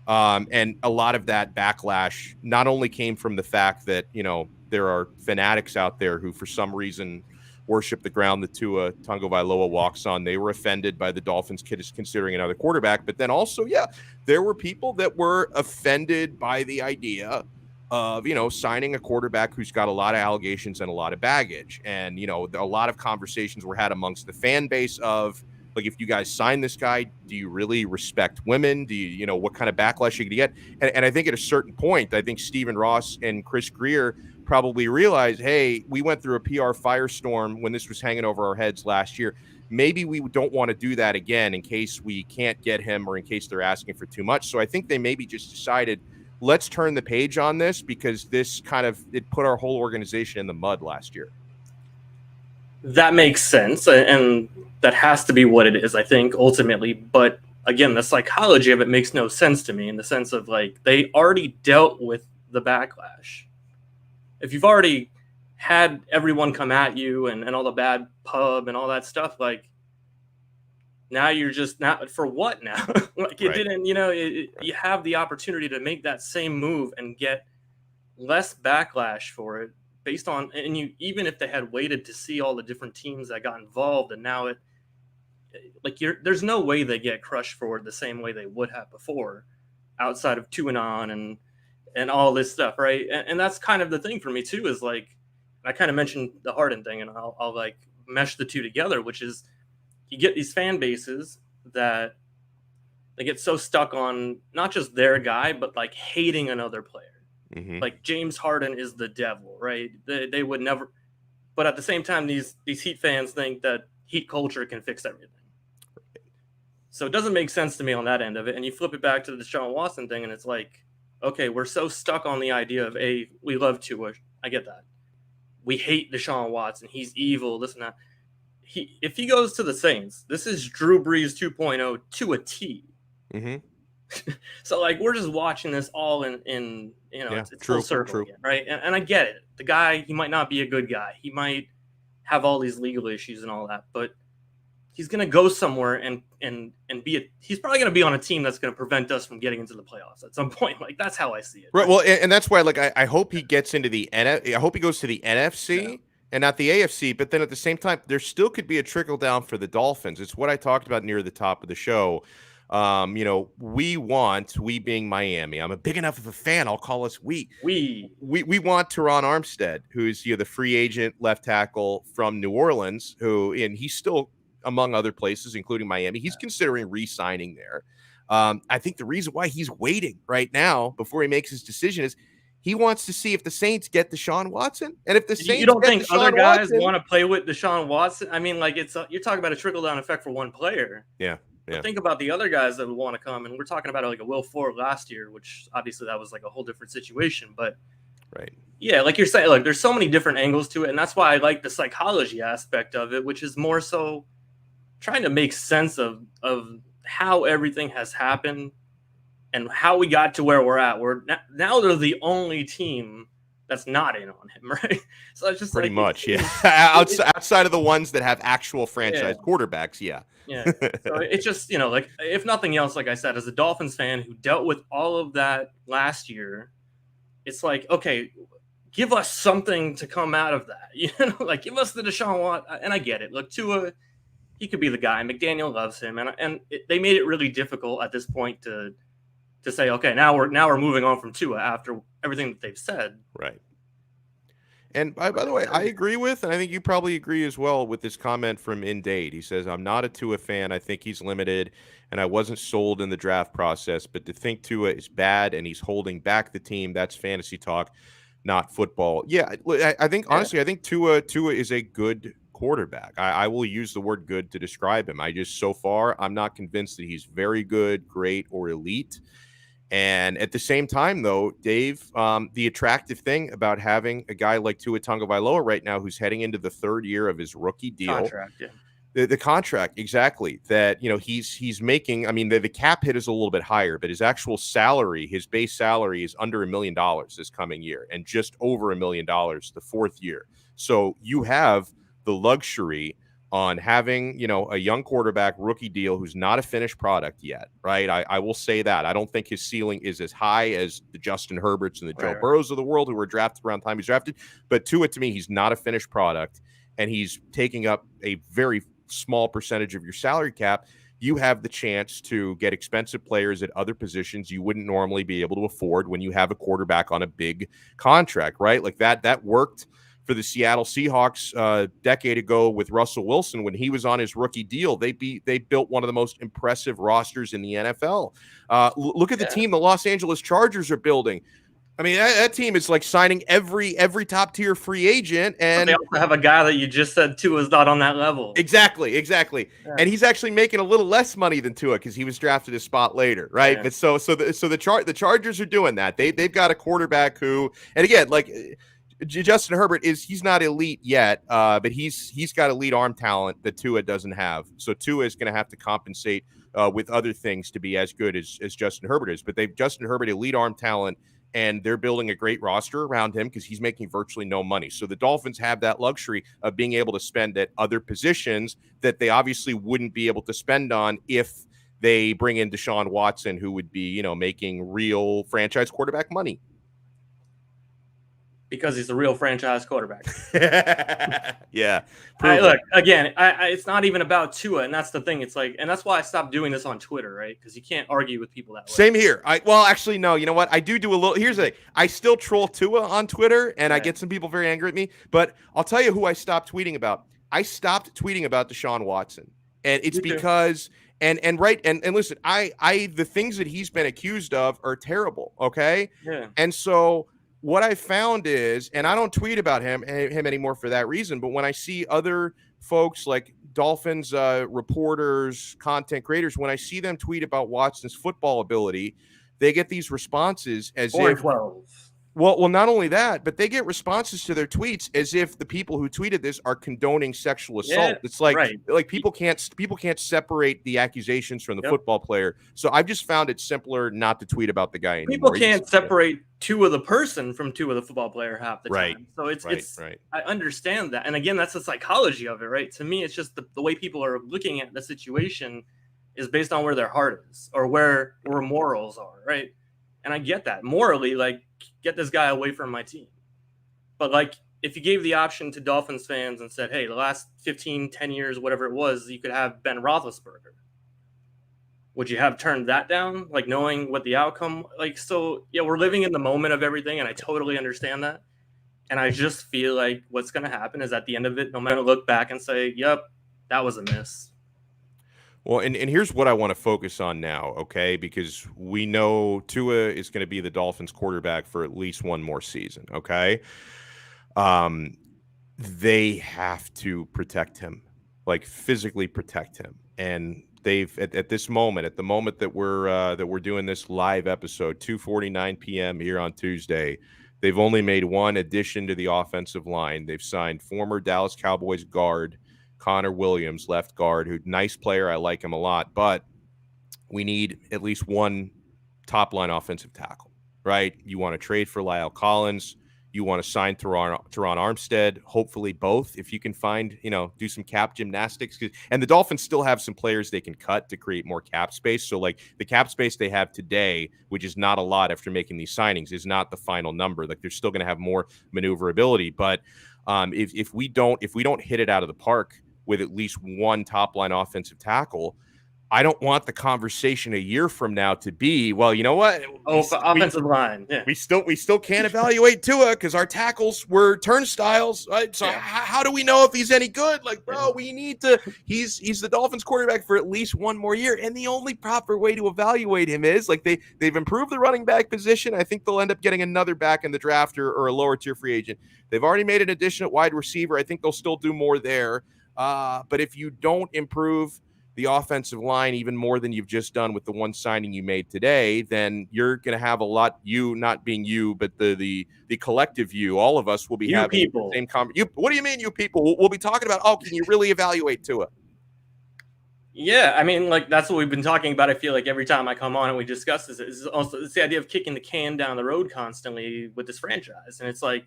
And a lot of that backlash not only came from the fact that, there are fanatics out there who, for some reason, worship the ground that Tua Tagovailoa walks on. They were offended by the Dolphins considering another quarterback. But then also, there were people that were offended by the idea of, signing a quarterback who's got a lot of allegations and a lot of baggage. And, a lot of conversations were had amongst the fan base of, like, if you guys sign this guy, do you really respect women? Do you, what kind of backlash you could get? And I think at a certain point, I think Stephen Ross and Chris Greer probably realized, hey, we went through a PR firestorm when this was hanging over our heads last year. Maybe we don't want to do that again in case we can't get him or in case they're asking for too much. So I think they maybe just decided, let's turn the page on this because this it put our whole organization in the mud last year. That makes sense, and that has to be what it is, I think, ultimately. But again, the psychology of it makes no sense to me in the sense of, like, they already dealt with the backlash. If you've already had everyone come at you and all the bad pub and all that stuff, like, now you're just not for what now? Like, it didn't, you have the opportunity to make that same move and get less backlash for it. Based on, and even if they had waited to see all the different teams that got involved, and now there's no way they get crushed for it the same way they would have before, outside of QAnon and all this stuff, right? And that's kind of the thing for me too, is like, I kind of mentioned the Harden thing, and I'll like mesh the two together, which is you get these fan bases that they get so stuck on not just their guy, but like hating another player. Mm-hmm. Like James Harden is the devil, right? They would never, but at the same time, these Heat fans think that Heat culture can fix everything. So it doesn't make sense to me on that end of it. And you flip it back to the Deshaun Watson thing, and it's like, okay, we're so stuck on the idea of, we love Tua. I get that. We hate Deshaun Watson. He's evil, this and that. If he goes to the Saints, this is Drew Brees 2.0 to a T. Mm-hmm. So, like, we're just watching this all in it's full circle again, right? And I get it. The guy, he might not be a good guy. He might have all these legal issues and all that, but he's going to go somewhere and he's probably going to be on a team that's going to prevent us from getting into the playoffs at some point. Like, that's how I see it. Right. Well, and that's why, like, I hope he gets into I hope he goes to the NFC and not the AFC. But then at the same time, there still could be a trickle down for the Dolphins. It's what I talked about near the top of the show. We being Miami, I'm a big enough of a fan, I'll call us we want Teron Armstead, who's the free agent left tackle from New Orleans, and he's still, among other places, including Miami, he's considering re-signing there. I think the reason why he's waiting right now before he makes his decision is he wants to see if the Saints get Deshaun Watson, and if the Saints you don't think other guys want to play with Deshaun Watson? I mean, like, you're talking about a trickle down effect for one player. Yeah. But think about the other guys that would want to come, and we're talking about like a Will Ford last year, which obviously that was like a whole different situation. But like you're saying, like, there's so many different angles to it, and that's why I like the psychology aspect of it, which is more so trying to make sense of how everything has happened and how we got to where we're at. Now they're the only team that's not in on him, right? So it's just Pretty like, much, yeah. it's Outside of the ones that have actual franchise quarterbacks, yeah. Yeah. So it's just, like, if nothing else, like I said, as a Dolphins fan who dealt with all of that last year, it's like, okay, give us something to come out of that. Like, give us the Deshaun Watson. And I get it. Look, Tua, he could be the guy. McDaniel loves him. They made it really difficult at this point to say, okay, now we're moving on from Tua after everything that they've said. Right. And by the way, I agree with, and I think you probably agree as well with this comment from Indade. He says, I'm not a Tua fan. I think he's limited, and I wasn't sold in the draft process. But to think Tua is bad and he's holding back the team, that's fantasy talk, not football. Yeah, I think, honestly, I think Tua is a good quarterback. I will use the word good to describe him. So far, I'm not convinced that he's very good, great, or elite. And at the same time, though, Dave, the attractive thing about having a guy like Tua Tagovailoa right now, who's heading into the third year of his rookie deal, contract, the contract, exactly, that he's making. I mean, the cap hit is a little bit higher, but his actual salary, his base salary, is under $1 million this coming year, and just over $1 million the fourth year. So you have the luxury on having, a young quarterback rookie deal who's not a finished product yet, right? I will say that. I don't think his ceiling is as high as the Justin Herberts and the Joe Burrows of the world who were drafted around the time he's drafted. But to me, he's not a finished product, and he's taking up a very small percentage of your salary cap. You have the chance to get expensive players at other positions you wouldn't normally be able to afford when you have a quarterback on a big contract, right? Like that worked for the Seattle Seahawks a decade ago with Russell Wilson when he was on his rookie deal. They built one of the most impressive rosters in the NFL. Look at the team the Los Angeles Chargers are building. I mean, that team is like signing every top tier free agent, and but they also have a guy that you just said Tua is not on that level. Exactly. Yeah. And he's actually making a little less money than Tua because he was drafted a spot later, right? Yeah. But so the Chargers are doing that. They've got a quarterback who, and again, like Justin Herbert he's not elite yet, but he's got elite arm talent that Tua doesn't have. So Tua is going to have to compensate with other things to be as good as Justin Herbert is. But Justin Herbert elite arm talent, and they're building a great roster around him because he's making virtually no money. So the Dolphins have that luxury of being able to spend at other positions that they obviously wouldn't be able to spend on if they bring in Deshaun Watson, who would be making real franchise quarterback money. Because he's a real franchise quarterback. Yeah. Look, again, it's not even about Tua, and that's the thing. It's like, and that's why I stopped doing this on Twitter, right? Because you can't argue with people that way. Same here. Actually, no. You know what? I do a little. Here's the thing. I still troll Tua on Twitter, and I get some people very angry at me. But I'll tell you who I stopped tweeting about. I stopped tweeting about Deshaun Watson, and it's because. And listen, the things that he's been accused of are terrible. Okay. Yeah. And so what I found is, and I don't tweet about him anymore for that reason, but when I see other folks like Dolphins reporters, content creators, when I see them tweet about Watson's football ability, they get these responses as if 12. Well, not only that, but they get responses to their tweets as if the people who tweeted this are condoning sexual assault. Yeah, it's like people can't separate the accusations from the football player. So I've just found it simpler not to tweet about the guy anymore. People can't separate Tua the person from Tua the football player half the time. So it's I understand that. And again, that's the psychology of it, right? To me, it's just the way people are looking at the situation is based on where their heart is or where morals are, right? And I get that. Morally, like, get this guy away from my team. But, like, if you gave the option to Dolphins fans and said, hey, the last 15, 10 years, whatever it was, you could have Ben Roethlisberger, would you have turned that down, like, knowing what the outcome? Like, so, yeah, we're living in the moment of everything, and I totally understand that. And I just feel like what's going to happen is at the end of it, no matter look back and say, yep, that was a miss. Well, and here's what I want to focus on now, okay? Because we know Tua is going to be the Dolphins quarterback for at least one more season, okay? They have to protect him, like physically protect him. And they've at this moment, at the moment that we're doing this live episode, 2:49 p.m. here on Tuesday, they've only made one addition to the offensive line. They've signed former Dallas Cowboys guard Connor Williams, left guard, who nice player. I like him a lot, but we need at least one top line offensive tackle, right? You want to trade for Lyle Collins. You want to sign Teron Armstead, hopefully both, if you can find, do some cap gymnastics. And the Dolphins still have some players they can cut to create more cap space. So, like, the cap space they have today, which is not a lot after making these signings, is not the final number. Like, they're still going to have more maneuverability. But if we don't hit it out of the park with at least one top line offensive tackle, I don't want the conversation a year from now to be, well, you know what? Offensive line. Yeah. We still can't evaluate Tua because our tackles were turnstiles, right? So how do we know if he's any good? Like, bro, we need to. He's the Dolphins quarterback for at least one more year, and the only proper way to evaluate him is like they've improved the running back position. I think they'll end up getting another back in the draft or a lower tier free agent. They've already made an addition at wide receiver. I think they'll still do more there. But if you don't improve the offensive line even more than you've just done with the one signing you made today, then you're going to have a lot, you not being you, but the collective you, all of us will be having people. The same what do you mean, you people? We'll be talking about, can you really evaluate Tua? Yeah, I mean, like, that's what we've been talking about. I feel like every time I come on and we discuss this, it's the idea of kicking the can down the road constantly with this franchise. And it's like,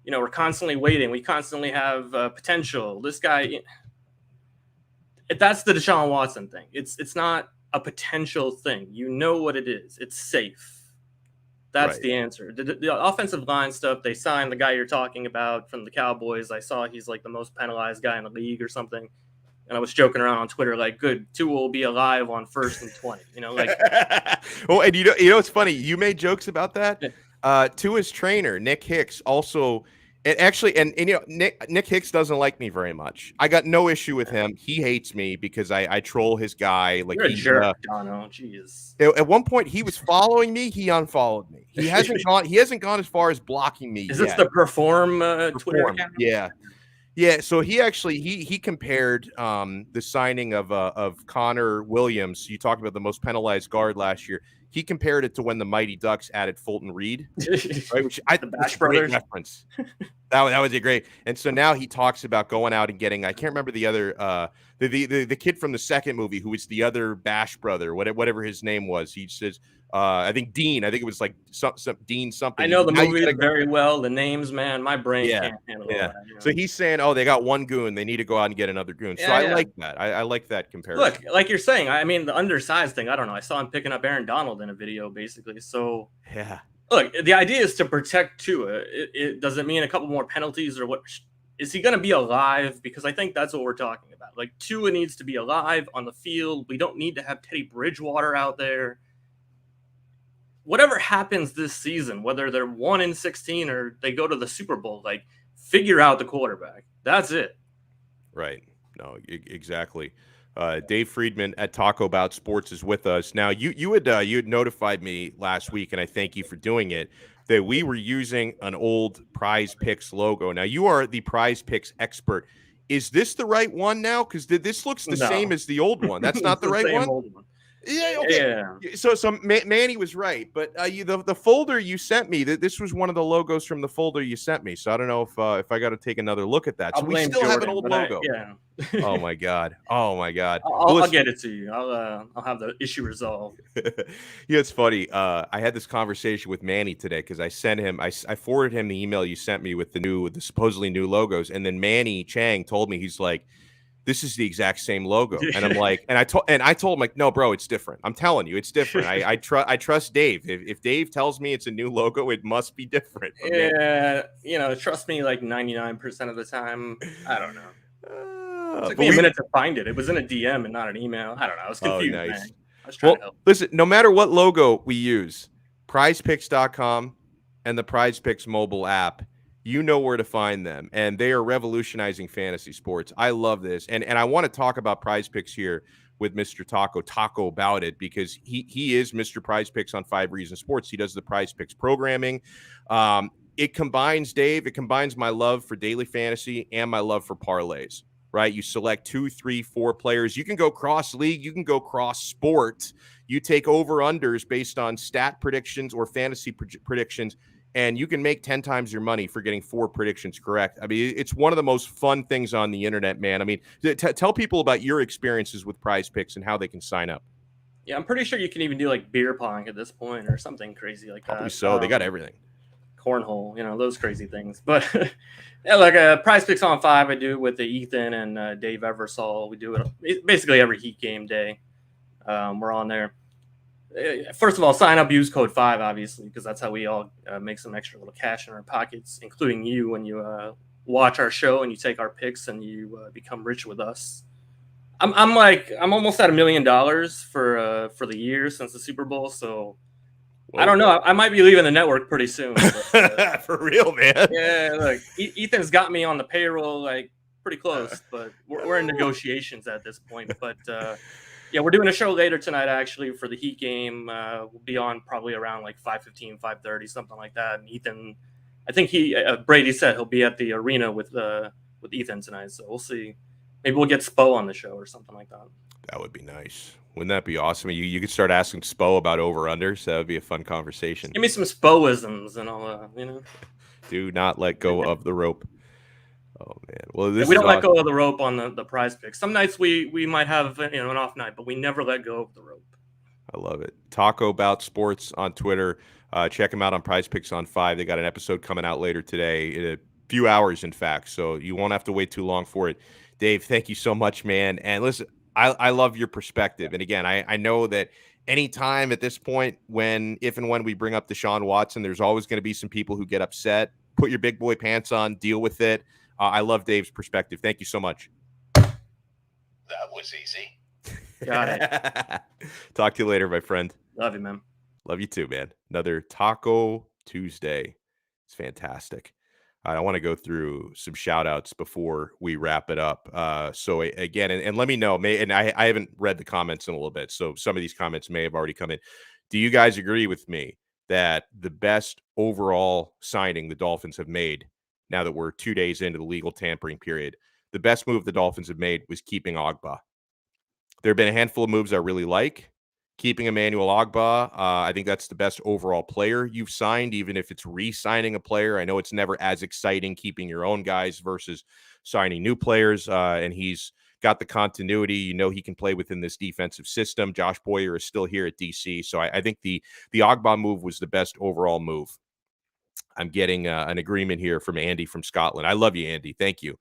we're constantly waiting. We constantly have potential. This guy... That's the Deshaun Watson thing. It's not a potential thing. You know what it is. It's safe. That's right. The answer. The offensive line stuff, they signed the guy you're talking about from the Cowboys. I saw he's like the most penalized guy in the league or something. And I was joking around on Twitter, like, good, Tua will be alive on 1st and 20. Like. Well, and it's funny. You made jokes about that. Tua's trainer, Nick Hicks, also. And actually, and Nick Hicks doesn't like me very much. I got no issue with him. He hates me because I troll his guy. Like, you're a jerk, Donno. Jeez. At one point, he was following me. He unfollowed me. He hasn't gone. He hasn't gone as far as blocking me. Is this the Perform Twitter account? Yeah. So he actually he compared the signing of Connor Williams. You talked about the most penalized guard last year. He compared it to when the Mighty Ducks added Fulton Reed, right? Which the Bash Brothers reference. That was a great. And so now he talks about going out and getting. I can't remember the other the kid from the second movie who was the other Bash brother, whatever his name was. He says, I think Dean. I think it was like some Dean something. I know the movie very well. The names, man, my brain can't handle that. So he's saying, they got one goon. They need to go out and get another goon. So I like that. I like that comparison. Look, like you're saying, I mean, the undersized thing, I don't know. I saw him picking up Aaron Donald in a video, basically. So, yeah. Look, the idea is to protect Tua. It doesn't mean a couple more penalties or what. Is he going to be alive? Because I think that's what we're talking about. Like, Tua needs to be alive on the field. We don't need to have Teddy Bridgewater out there. Whatever happens this season, whether they're 1-16 or they go to the Super Bowl, like, figure out the quarterback. That's it. Right. No, exactly. Dave Friedman at Taco Bout Sports is with us. Now, you had notified me last week, and I thank you for doing it, that we were using an old Prize Picks logo. Now, you are the Prize Picks expert. Is this the right one now? Because this looks the same as the old one. That's not the right one? Old one. Yeah, okay. Yeah. So Manny was right, but the folder you sent me, this was one of the logos from the folder you sent me. So I don't know if I got to take another look at that. So we still have an old logo. Oh my god. I'll get it to you. I'll have the issue resolved. It's funny. I had this conversation with Manny today because I sent him. I forwarded him the email you sent me with the supposedly new logos, and then Manny Chang told me, he's like, this is the exact same logo. And I'm like, I told him, like, no, bro, it's different. I'm telling you, it's different. I trust Dave. If Dave tells me it's a new logo, it must be different. Yeah. Trust me, like 99% of the time. I don't know. It took me a minute to find it. It was in a DM and not an email. I don't know. I was confused. Nice. Man. I was trying to help. Listen, no matter what logo we use, prizepicks.com and the Prize Picks mobile app, you know where to find them, and they are revolutionizing fantasy sports. I love this, and I want to talk about Prize Picks here with Mr. Taco about it, because he is Mr. Prize Picks on 5 Reasons Sports. He does the Prize Picks programming. It combines my love for daily fantasy and my love for parlays. Right? You select 2, 3, 4 players. You can go cross league. You can go cross sport. You take over-unders based on stat predictions or fantasy predictions, and you can make 10 times your money for getting 4 predictions correct. I mean, it's one of the most fun things on the internet, man. I mean, tell people about your experiences with Prize Picks and how they can sign up. Yeah, I'm pretty sure you can even do like beer pong at this point or something crazy like Probably that. So they got everything. cornhole, those crazy things. But yeah, like Prize Picks on 5, I do it with Ethan and Dave Eversole. We do it basically every Heat game day. We're on there. First of all, sign up, use code 5, obviously, because that's how we all make some extra little cash in our pockets, including you when you watch our show and you take our picks and you become rich with us. I'm almost at $1 million for the year since the Super Bowl, so I don't know. I might be leaving the network pretty soon. But, for real, man. Yeah, look, Ethan's got me on the payroll, like pretty close, but we're in negotiations at this point. But yeah, we're doing a show later tonight actually for the Heat game. We'll be on probably around like 5:15, 5:30, something like that. And Ethan, I think Brady said he'll be at the arena with Ethan tonight, so we'll see. Maybe we'll get Spo on the show or something like that. That would be nice. Wouldn't that be awesome? You could start asking Spo about over-unders. That would be a fun conversation. Give me some Spoisms and all, Do not let go of the rope. Oh, man. Well, we don't let go of the rope on the Prize Picks. Some nights we might have an off night, but we never let go of the rope. I love it. Taco Bout Sports on Twitter. Check them out on Prize Picks on 5. They got an episode coming out later today, in a few hours, in fact, so you won't have to wait too long for it. Dave, thank you so much, man. And listen, I love your perspective. And again, I know that anytime at this point, if and when we bring up Deshaun Watson, there's always going to be some people who get upset. Put your big boy pants on, deal with it. I love Dave's perspective. Thank you so much. That was easy. Got it. Talk to you later, my friend. Love you, man. Love you too, man. Another Taco Tuesday. It's fantastic. I want to go through some shout outs before we wrap it up. So again, and let me know, and I haven't read the comments in a little bit, so some of these comments may have already come in. Do you guys agree with me that the best overall signing the Dolphins have made, now that we're 2 days into the legal tampering period, the best move the Dolphins have made was keeping Ogba? There have been a handful of moves I really like. Keeping Emmanuel Ogba, I think that's the best overall player you've signed, even if it's re-signing a player. I know it's never as exciting keeping your own guys versus signing new players, and he's got the continuity. He can play within this defensive system. Josh Boyer is still here at DC, so I think the Ogba move was the best overall move. I'm getting an agreement here from Andy from Scotland. I love you, Andy. Thank you.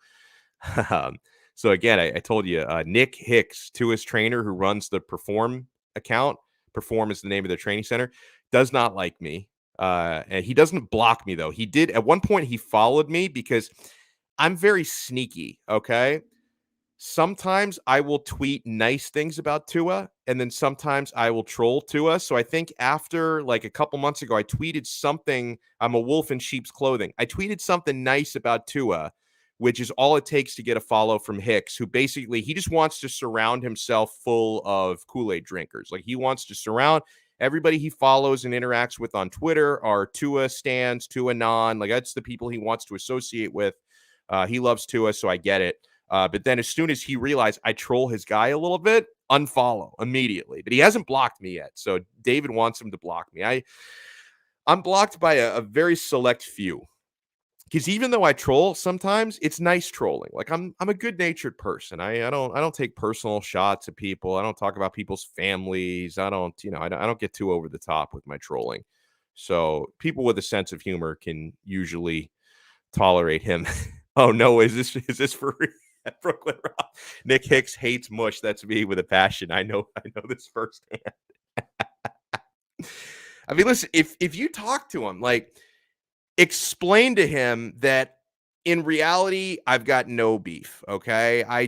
So again, I told you, Nick Hicks, Tua's trainer who runs the Perform account, Perform is the name of their training center, does not like me. And he doesn't block me, though. He did at one point. He followed me because I'm very sneaky. Okay. Sometimes I will tweet nice things about Tua, and then sometimes I will troll Tua. So I think after like a couple months ago, I tweeted something. I'm a wolf in sheep's clothing. I tweeted something nice about Tua, which is all it takes to get a follow from Hicks, who basically, he just wants to surround himself full of Kool-Aid drinkers. Like, he wants to surround everybody he follows and interacts with on Twitter are Tua stans, Tua non. Like, that's the people he wants to associate with. He loves Tua, so I get it. But then as soon as he realized I troll his guy a little bit, unfollow immediately. But he hasn't blocked me yet. So David wants him to block me. I'm blocked by a very select few. Because even though I troll sometimes, it's nice trolling. Like, I'm a good-natured person. I don't take personal shots at people. I don't talk about people's families. I don't get too over the top with my trolling. So people with a sense of humor can usually tolerate him. Oh no, is this for real? Brooklyn Rock. Nick Hicks hates mush. That's me with a passion. I know this firsthand. I mean, listen, if you talk to him, like, explain to him that in reality, I've got no beef. Okay. I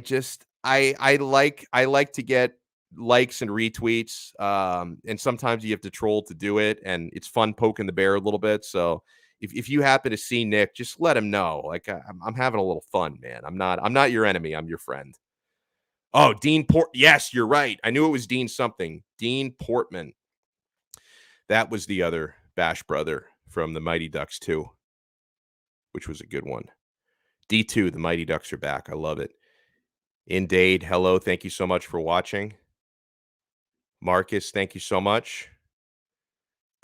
like to get likes and retweets. And sometimes you have to troll to do it. And it's fun poking the bear a little bit. So if you happen to see Nick, just let him know. Like, I'm having a little fun, man. I'm not your enemy. I'm your friend. Oh, Dean Port. Yes, you're right. I knew it was Dean something. Dean Portman. That was the other Bash brother from the Mighty Ducks 2, which was a good one. D2, the Mighty Ducks are back. I love it. Indade, hello. Thank you so much for watching. Marcus, thank you so much.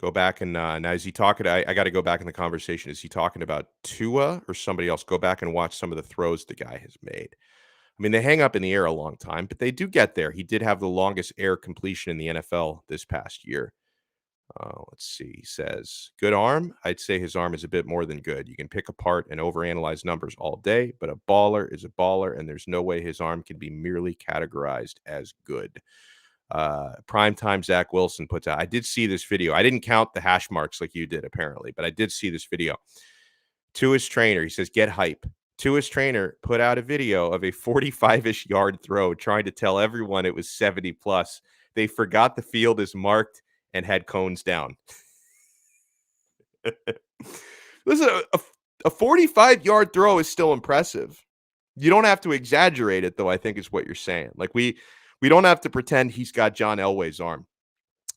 Go back and now is he talking? I got to go back in the conversation. Is he talking about Tua or somebody else? Go back and watch some of the throws the guy has made. I mean, they hang up in the air a long time, but they do get there. He did have the longest air completion in the NFL this past year. Let's see. He says, good arm. I'd say his arm is a bit more than good. You can pick apart and overanalyze numbers all day, but a baller is a baller, and there's no way his arm can be merely categorized as good. Primetime Zach Wilson puts out, I did see this video. I didn't count the hash marks like you did, apparently, but I did see this video. To his trainer, he says, get hype. To his trainer, put out a video of a 45-ish yard throw trying to tell everyone it was 70 plus. They forgot the field is marked and had cones down. Listen, a 45-yard throw is still impressive. You don't have to exaggerate it, though, I think is what you're saying. Like, we don't have to pretend he's got John Elway's arm.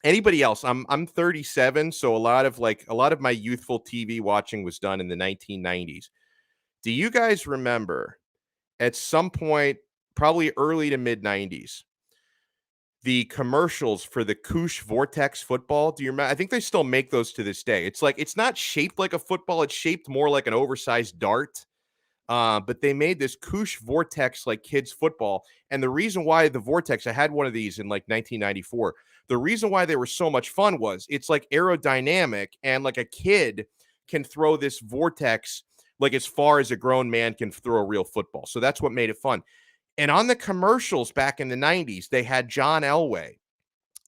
Anybody else? I'm 37, so a lot of my youthful TV watching was done in the 1990s. Do you guys remember at some point, probably early to mid 90s, the commercials for the Koosh Vortex football? Do you remember? I think they still make those to this day. It's like, it's not shaped like a football. It's shaped more like an oversized dart. But they made this Koosh Vortex like kids football. And the reason why the Vortex, I had one of these in like 1994. The reason why they were so much fun was it's like aerodynamic, and like a kid can throw this Vortex like as far as a grown man can throw a real football. So that's what made it fun. And on the commercials back in the 90s, they had John Elway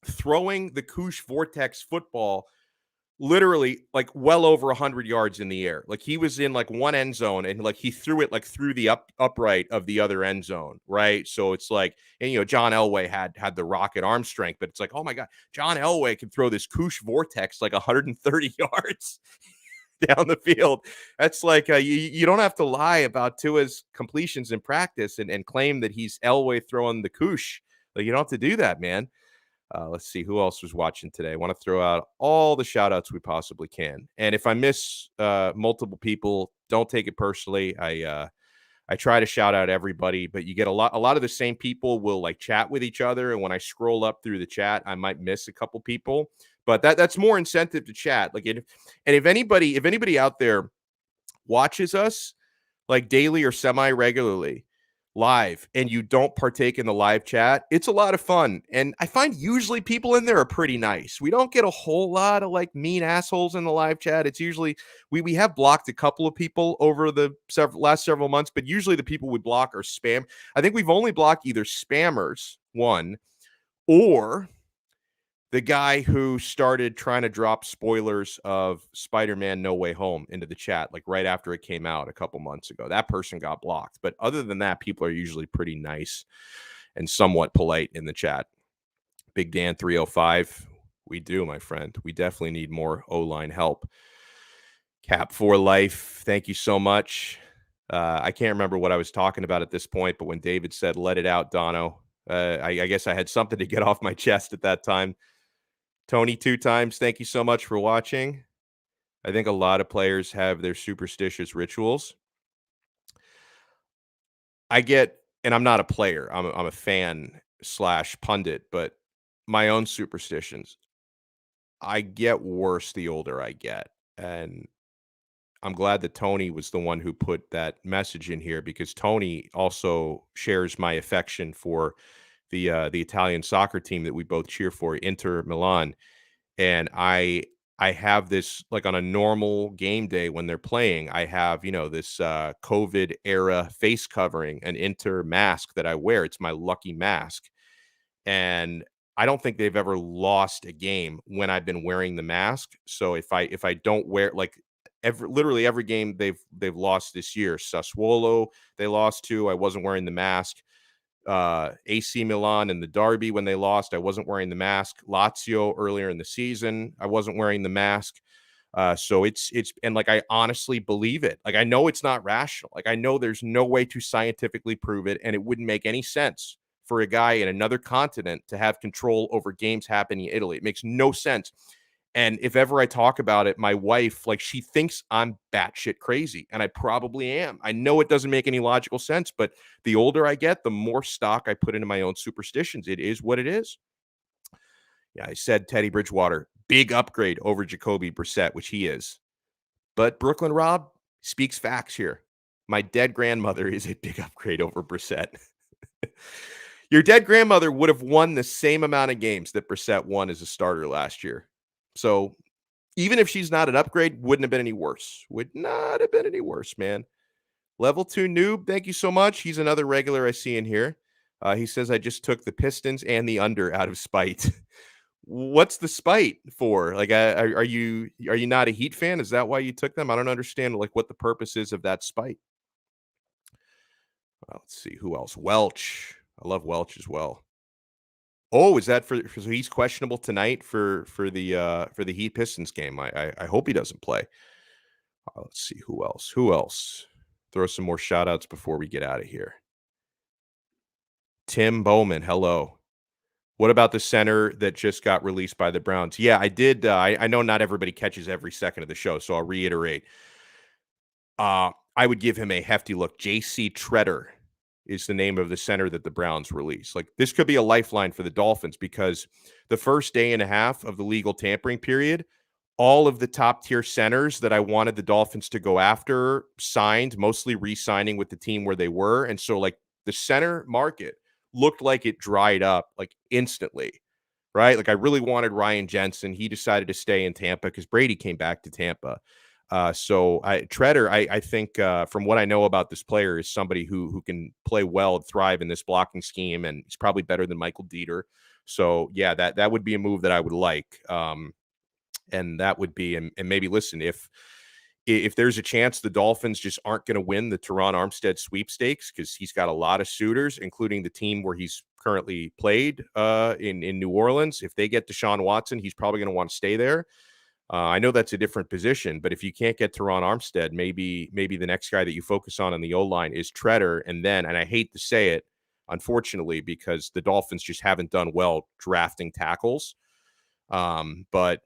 throwing the Koosh Vortex football literally like well over 100 yards in the air. Like, he was in like one end zone, and like he threw it like through the upright of the other end zone, right? So it's like, and John Elway had the rocket arm strength, but it's like, oh my God, John Elway can throw this Koosh Vortex like 130 yards down the field. That's like, you don't have to lie about Tua's completions in practice and claim that he's Elway throwing the Koosh. Like, you don't have to do that, man. Let's see who else was watching today. I want to throw out all the shout outs we possibly can. And if I miss multiple people, don't take it personally. I try to shout out everybody, but you get a lot of the same people will like chat with each other. And when I scroll up through the chat, I might miss a couple people, but that's more incentive to chat. Like, if anybody out there watches us like daily or semi-regularly live, and you don't partake in the live chat, it's a lot of fun. And I find usually people in there are pretty nice. We don't get a whole lot of like mean assholes in the live chat. It's usually, we have blocked a couple of people over the last several months, but usually the people we block are spam. I think we've only blocked either spammers, one, or the guy who started trying to drop spoilers of Spider-Man No Way Home into the chat, like right after it came out a couple months ago. That person got blocked. But other than that, people are usually pretty nice and somewhat polite in the chat. Big Dan 305. We do, my friend. We definitely need more O-line help. Cap for life. Thank you so much. I can't remember what I was talking about at this point, but when David said, let it out, Donno, I guess I had something to get off my chest at that time. Tony 2 times, thank you so much for watching. I think a lot of players have their superstitious rituals. I get, and I'm not a player, I'm a fan / pundit, but my own superstitions, I get worse the older I get. And I'm glad that Tony was the one who put that message in here, because Tony also shares my affection for the Italian soccer team that we both cheer for, Inter Milan. And I have this, like, on a normal game day when they're playing, I have, this COVID era face covering, an Inter mask that I wear. It's my lucky mask. And I don't think they've ever lost a game when I've been wearing the mask. So if I don't wear, like, literally every game they've lost this year, Sassuolo, they lost to, I wasn't wearing the mask. AC Milan and the Derby, when they lost, I wasn't wearing the mask. Lazio earlier in the season, I wasn't wearing the mask. So it's and like, I honestly believe it. Like, I know it's not rational. Like, I know there's no way to scientifically prove it, and it wouldn't make any sense for a guy in another continent to have control over games happening in Italy. It makes no sense. And if ever I talk about it, my wife, like, she thinks I'm batshit crazy, and I probably am. I know it doesn't make any logical sense, but the older I get, the more stock I put into my own superstitions. It is what it is. Yeah, I said Teddy Bridgewater, big upgrade over Jacoby Brissett, which he is. But Brooklyn Rob speaks facts here. My dead grandmother is a big upgrade over Brissett. Your dead grandmother would have won the same amount of games that Brissett won as a starter last year. So even if she's not an upgrade, wouldn't have been any worse. Would not have been any worse, man. Level 2 noob, thank you so much. He's another regular I see in here. He says, I just took the Pistons and the under out of spite. What's the spite for? Like, are you not a Heat fan? Is that why you took them? I don't understand like what the purpose is of that spite. Let's see who else. Welch. I love Welch as well. Oh, is that so he's questionable tonight for the Heat Pistons game? I hope he doesn't play. Let's see who else. Who else? Throw some more shout outs before we get out of here. Tim Bowman, hello. What about the center that just got released by the Browns? Yeah, I did. I know not everybody catches every second of the show, so I'll reiterate. I would give him a hefty look. J.C. Treader is the name of the center that the Browns released. Like, this could be a lifeline for the Dolphins because the first day and a half of the legal tampering period, all of the top tier centers that I wanted the Dolphins to go after signed, mostly re-signing with the team where they were. And so like the center market looked like it dried up like instantly, right? Like I really wanted Ryan Jensen. He decided to stay in Tampa because Brady came back to Tampa. So Treader, I think from what I know about this player is somebody who can play well and thrive in this blocking scheme. And he's probably better than Michael Dieter. So yeah, that would be a move that I would like. And that would be, and maybe listen, if there's a chance the Dolphins just aren't going to win the Teron Armstead sweepstakes because he's got a lot of suitors, including the team where he's currently played in New Orleans. If they get Deshaun Watson, he's probably going to want to stay there. I know that's a different position, but if you can't get Teron Armstead, maybe the next guy that you focus on the O-line is Treader. And I hate to say it, unfortunately, because the Dolphins just haven't done well drafting tackles. But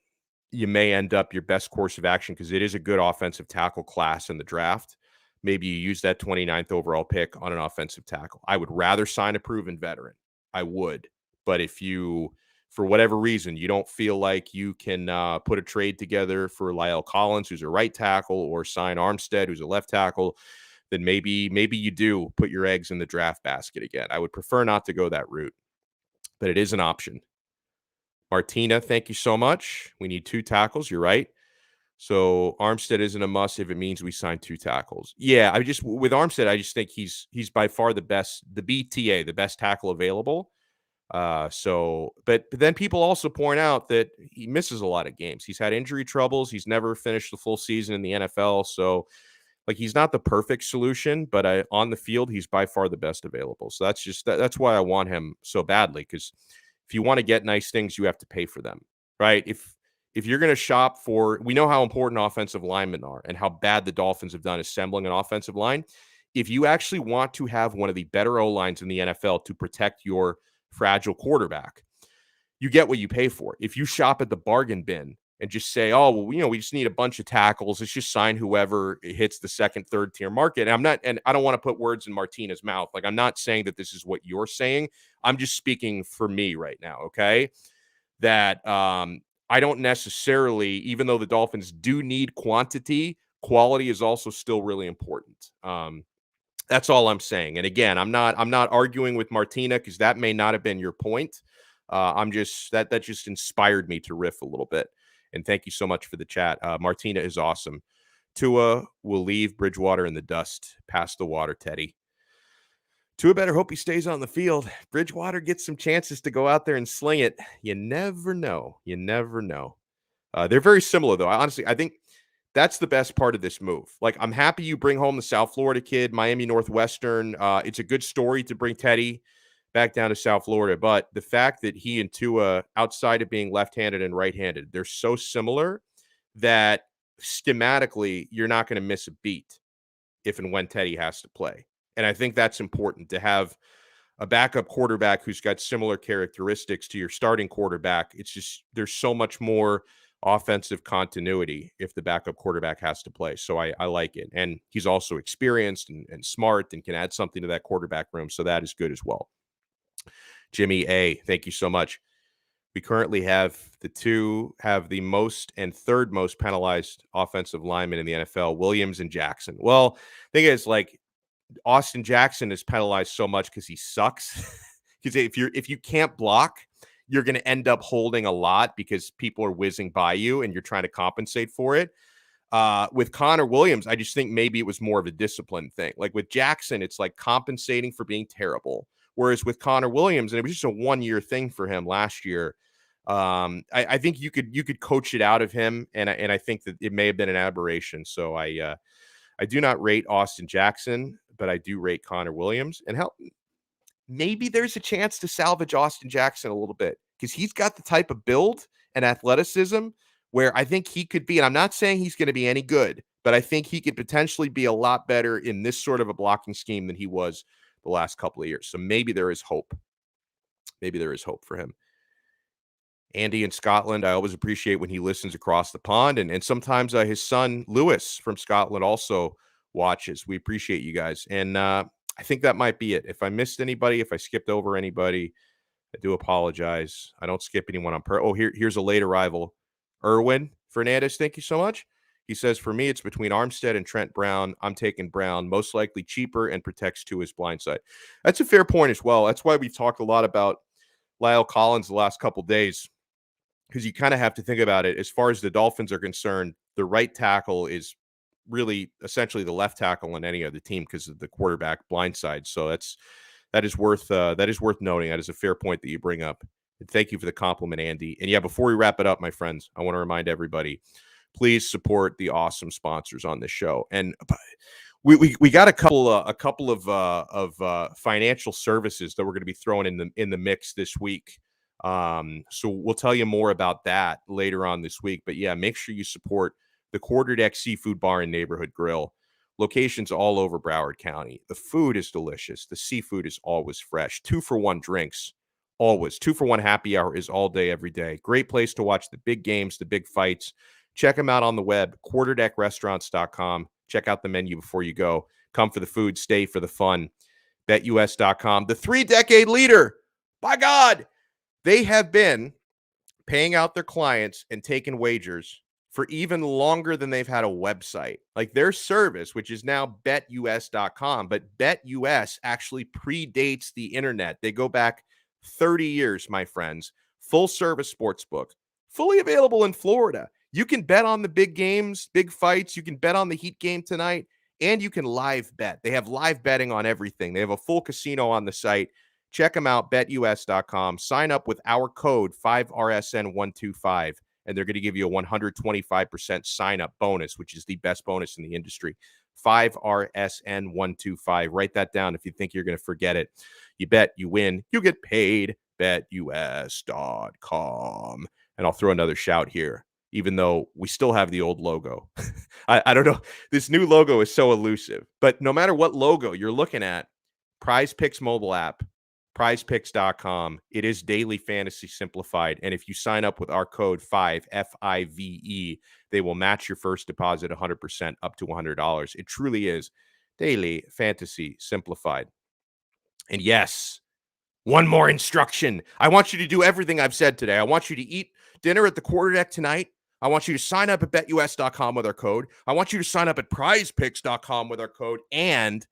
you may end up your best course of action because it is a good offensive tackle class in the draft. Maybe you use that 29th overall pick on an offensive tackle. I would rather sign a proven veteran. I would. But if you, for whatever reason, you don't feel like you can put a trade together for Lyle Collins, who's a right tackle, or sign Armstead, who's a left tackle, then maybe you do put your eggs in the draft basket again. I would prefer not to go that route, but it is an option. Martina, thank you so much. We need 2 tackles. You're right. So Armstead isn't a must if it means we sign 2 tackles. Yeah, with Armstead, I just think he's by far the best, the BTA, the best tackle available. But then people also point out that he misses a lot of games. He's had injury troubles. He's never finished the full season in the NFL. So like he's not the perfect solution, but on the field, he's by far the best available. So that's why I want him so badly, because if you want to get nice things, you have to pay for them, right? If you're going to shop for, we know how important offensive linemen are and how bad the Dolphins have done assembling an offensive line. If you actually want to have one of the better O-lines in the NFL to protect your fragile quarterback, you get what you pay for. If you shop at the bargain bin and just say, oh, well, we just need a bunch of tackles, let's just sign whoever hits the second, third tier market. And I don't want to put words in Martina's mouth. Like, I'm not saying that this is what you're saying. I'm just speaking for me right now. Okay. That, I don't necessarily, even though the Dolphins do need quantity, quality is also still really important. That's all I'm saying. And again, I'm not arguing with Martina because that may not have been your point. I'm just that just inspired me to riff a little bit. And thank you so much for the chat. Martina is awesome. Tua will leave Bridgewater in the dust. Pass the water, Teddy. Tua better hope he stays on the field. Bridgewater gets some chances to go out there and sling it. You never know. You never know. They're very similar, though. I think that's the best part of this move. Like, I'm happy you bring home the South Florida kid, Miami Northwestern. It's a good story to bring Teddy back down to South Florida. But the fact that he and Tua, outside of being left-handed and right-handed, they're so similar that schematically you're not going to miss a beat if and when Teddy has to play. And I think that's important to have a backup quarterback who's got similar characteristics to your starting quarterback. It's just there's so much more offensive continuity if the backup quarterback has to play. So I like it. And he's also experienced and smart and can add something to that quarterback room. So that is good as well. Jimmy A., thank you so much. We currently have the most and third most penalized offensive linemen in the NFL, Williams and Jackson. Well, the thing is, like, Austin Jackson is penalized so much because he sucks. Because if you can't block, you're going to end up holding a lot because people are whizzing by you and you're trying to compensate for it. With Connor Williams, I just think maybe it was more of a discipline thing. Like with Jackson, it's like compensating for being terrible. Whereas with Connor Williams, and it was just a 1-year thing for him last year, I think you could coach it out of him, and I think that it may have been an aberration. So I do not rate Austin Jackson, but I do rate Connor Williams. And maybe there's a chance to salvage Austin Jackson a little bit because he's got the type of build and athleticism where I think he could be, and I'm not saying he's going to be any good, but I think he could potentially be a lot better in this sort of a blocking scheme than he was the last couple of years. So maybe there is hope. Maybe there is hope for him. Andy in Scotland, I always appreciate when he listens across the pond. And sometimes his son, Lewis from Scotland, also watches. We appreciate you guys. And I think that might be it. If I missed anybody, if I skipped over anybody, I do apologize. I don't skip anyone on here's a late arrival. Erwin Fernandez, thank you so much. He says, for me, it's between Armstead and Trent Brown. I'm taking Brown, most likely cheaper and protects to his blind side. That's a fair point as well. That's why we've talked a lot about Lyle Collins the last couple of days, because you kind of have to think about it. As far as the Dolphins are concerned, the right tackle is really essentially the left tackle on any other team because of the quarterback blind side. So that is worth noting. That is a fair point that you bring up. And thank you for the compliment, Andy. And yeah, before we wrap it up, my friends, I want to remind everybody, please support the awesome sponsors on this show. And we got a couple of financial services that we're going to be throwing in the mix this week. So we'll tell you more about that later on this week. But yeah, make sure you support the Quarterdeck Seafood Bar and Neighborhood Grill. Locations all over Broward County. The food is delicious. The seafood is always fresh. 2-for-1 drinks, always. 2-for-1 happy hour is all day, every day. Great place to watch the big games, the big fights. Check them out on the web, quarterdeckrestaurants.com. Check out the menu before you go. Come for the food, stay for the fun. BetUS.com. The 3-decade leader. By God, they have been paying out their clients and taking wagers for even longer than they've had a website. Like their service, which is now BetUS.com, but BetUS actually predates the internet. They go back 30 years, my friends. Full service sportsbook, fully available in Florida. You can bet on the big games, big fights. You can bet on the Heat game tonight, and you can live bet. They have live betting on everything. They have a full casino on the site. Check them out, betus.com. Sign up with our code 5RSN125, and they're going to give you a 125% sign-up bonus, which is the best bonus in the industry. 5RSN125. Write that down if you think you're going to forget it. You bet, you win, you get paid. BetUS.com. And I'll throw another shout here, even though we still have the old logo. I don't know. This new logo is so elusive. But no matter what logo you're looking at, Prize Picks mobile app, prizepicks.com. It is daily fantasy simplified. And if you sign up with our code 5, F-I-V-E, they will match your first deposit 100% up to $100. It truly is daily fantasy simplified. And yes, one more instruction. I want you to do everything I've said today. I want you to eat dinner at the Quarterdeck tonight. I want you to sign up at betus.com with our code. I want you to sign up at prizepicks.com with our code and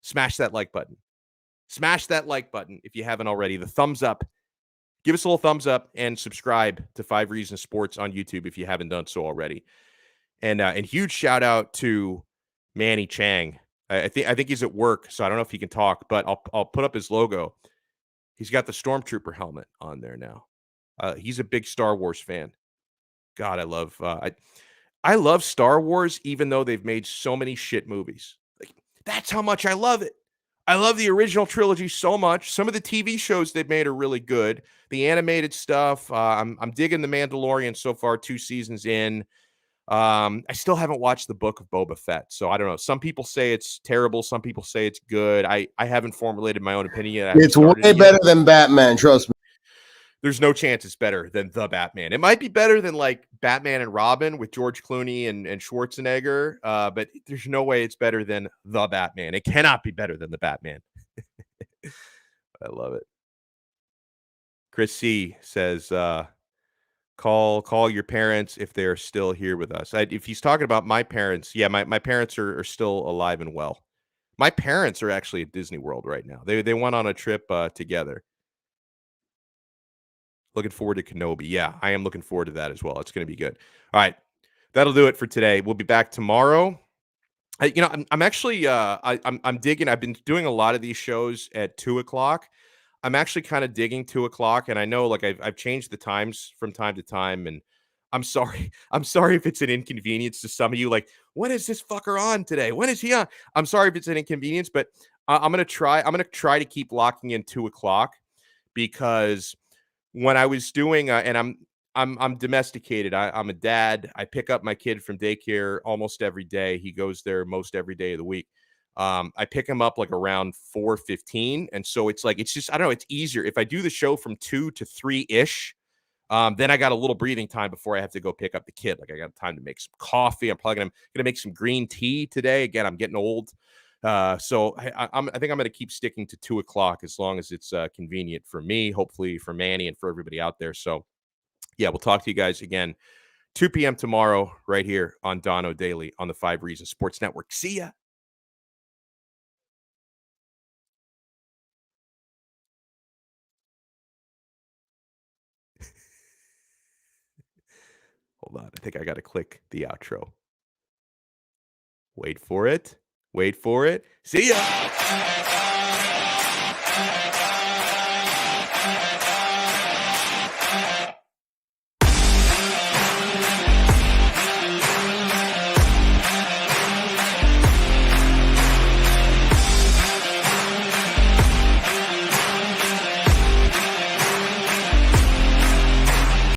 smash that like button. Smash that like button if you haven't already. The thumbs up. Give us a little thumbs up and subscribe to 5 Reasons Sports on YouTube if you haven't done so already. And huge shout out to Manny Chang. I think he's at work, so I don't know if he can talk, but I'll put up his logo. He's got the Stormtrooper helmet on there now. He's a big Star Wars fan. God, I love Star Wars, even though they've made so many shit movies. Like, that's how much I love it. I love the original trilogy so much. Some of the TV shows they've made are really good. The animated stuff, I'm digging The Mandalorian so far, 2 seasons in. I still haven't watched the Book of Boba Fett, so I don't know. Some people say it's terrible. Some people say it's good. I haven't formulated my own opinion yet. It's way better than Batman, trust me. There's no chance it's better than The Batman. It might be better than like Batman and Robin with George Clooney and Schwarzenegger, but there's no way it's better than The Batman. It cannot be better than The Batman. I love it. Chris C. says, call your parents if they're still here with us. If he's talking about my parents, yeah, my parents are still alive and well. My parents are actually at Disney World right now. They went on a trip together. Looking forward to Kenobi. Yeah, I am looking forward to that as well. It's going to be good. All right, that'll do it for today. We'll be back tomorrow. I'm actually I'm digging. I've been doing a lot of these shows at 2:00. I'm actually kind of digging 2:00, and I know like I've changed the times from time to time, and I'm sorry. I'm sorry if it's an inconvenience to some of you. Like, when is this fucker on today? When is he on? I'm sorry if it's an inconvenience, but I'm gonna try. I'm gonna try to keep locking in 2:00 because when I was doing, and I'm domesticated. I'm a dad. I pick up my kid from daycare almost every day. He goes there most every day of the week. I pick him up like around 4:15, and so it's like it's just I don't know. It's easier if I do the show from 2 to 3 ish. Then I got a little breathing time before I have to go pick up the kid. Like I got time to make some coffee. I'm probably gonna make some green tea today. Again, I'm getting old. So I think I'm going to keep sticking to 2:00 as long as it's convenient for me, hopefully for Manny and for everybody out there. So yeah, we'll talk to you guys again 2 p.m. tomorrow right here on Donno Daily on the 5 Reasons Sports Network. See ya. Hold on. I think I got to click the outro. Wait for it. Wait for it. See ya.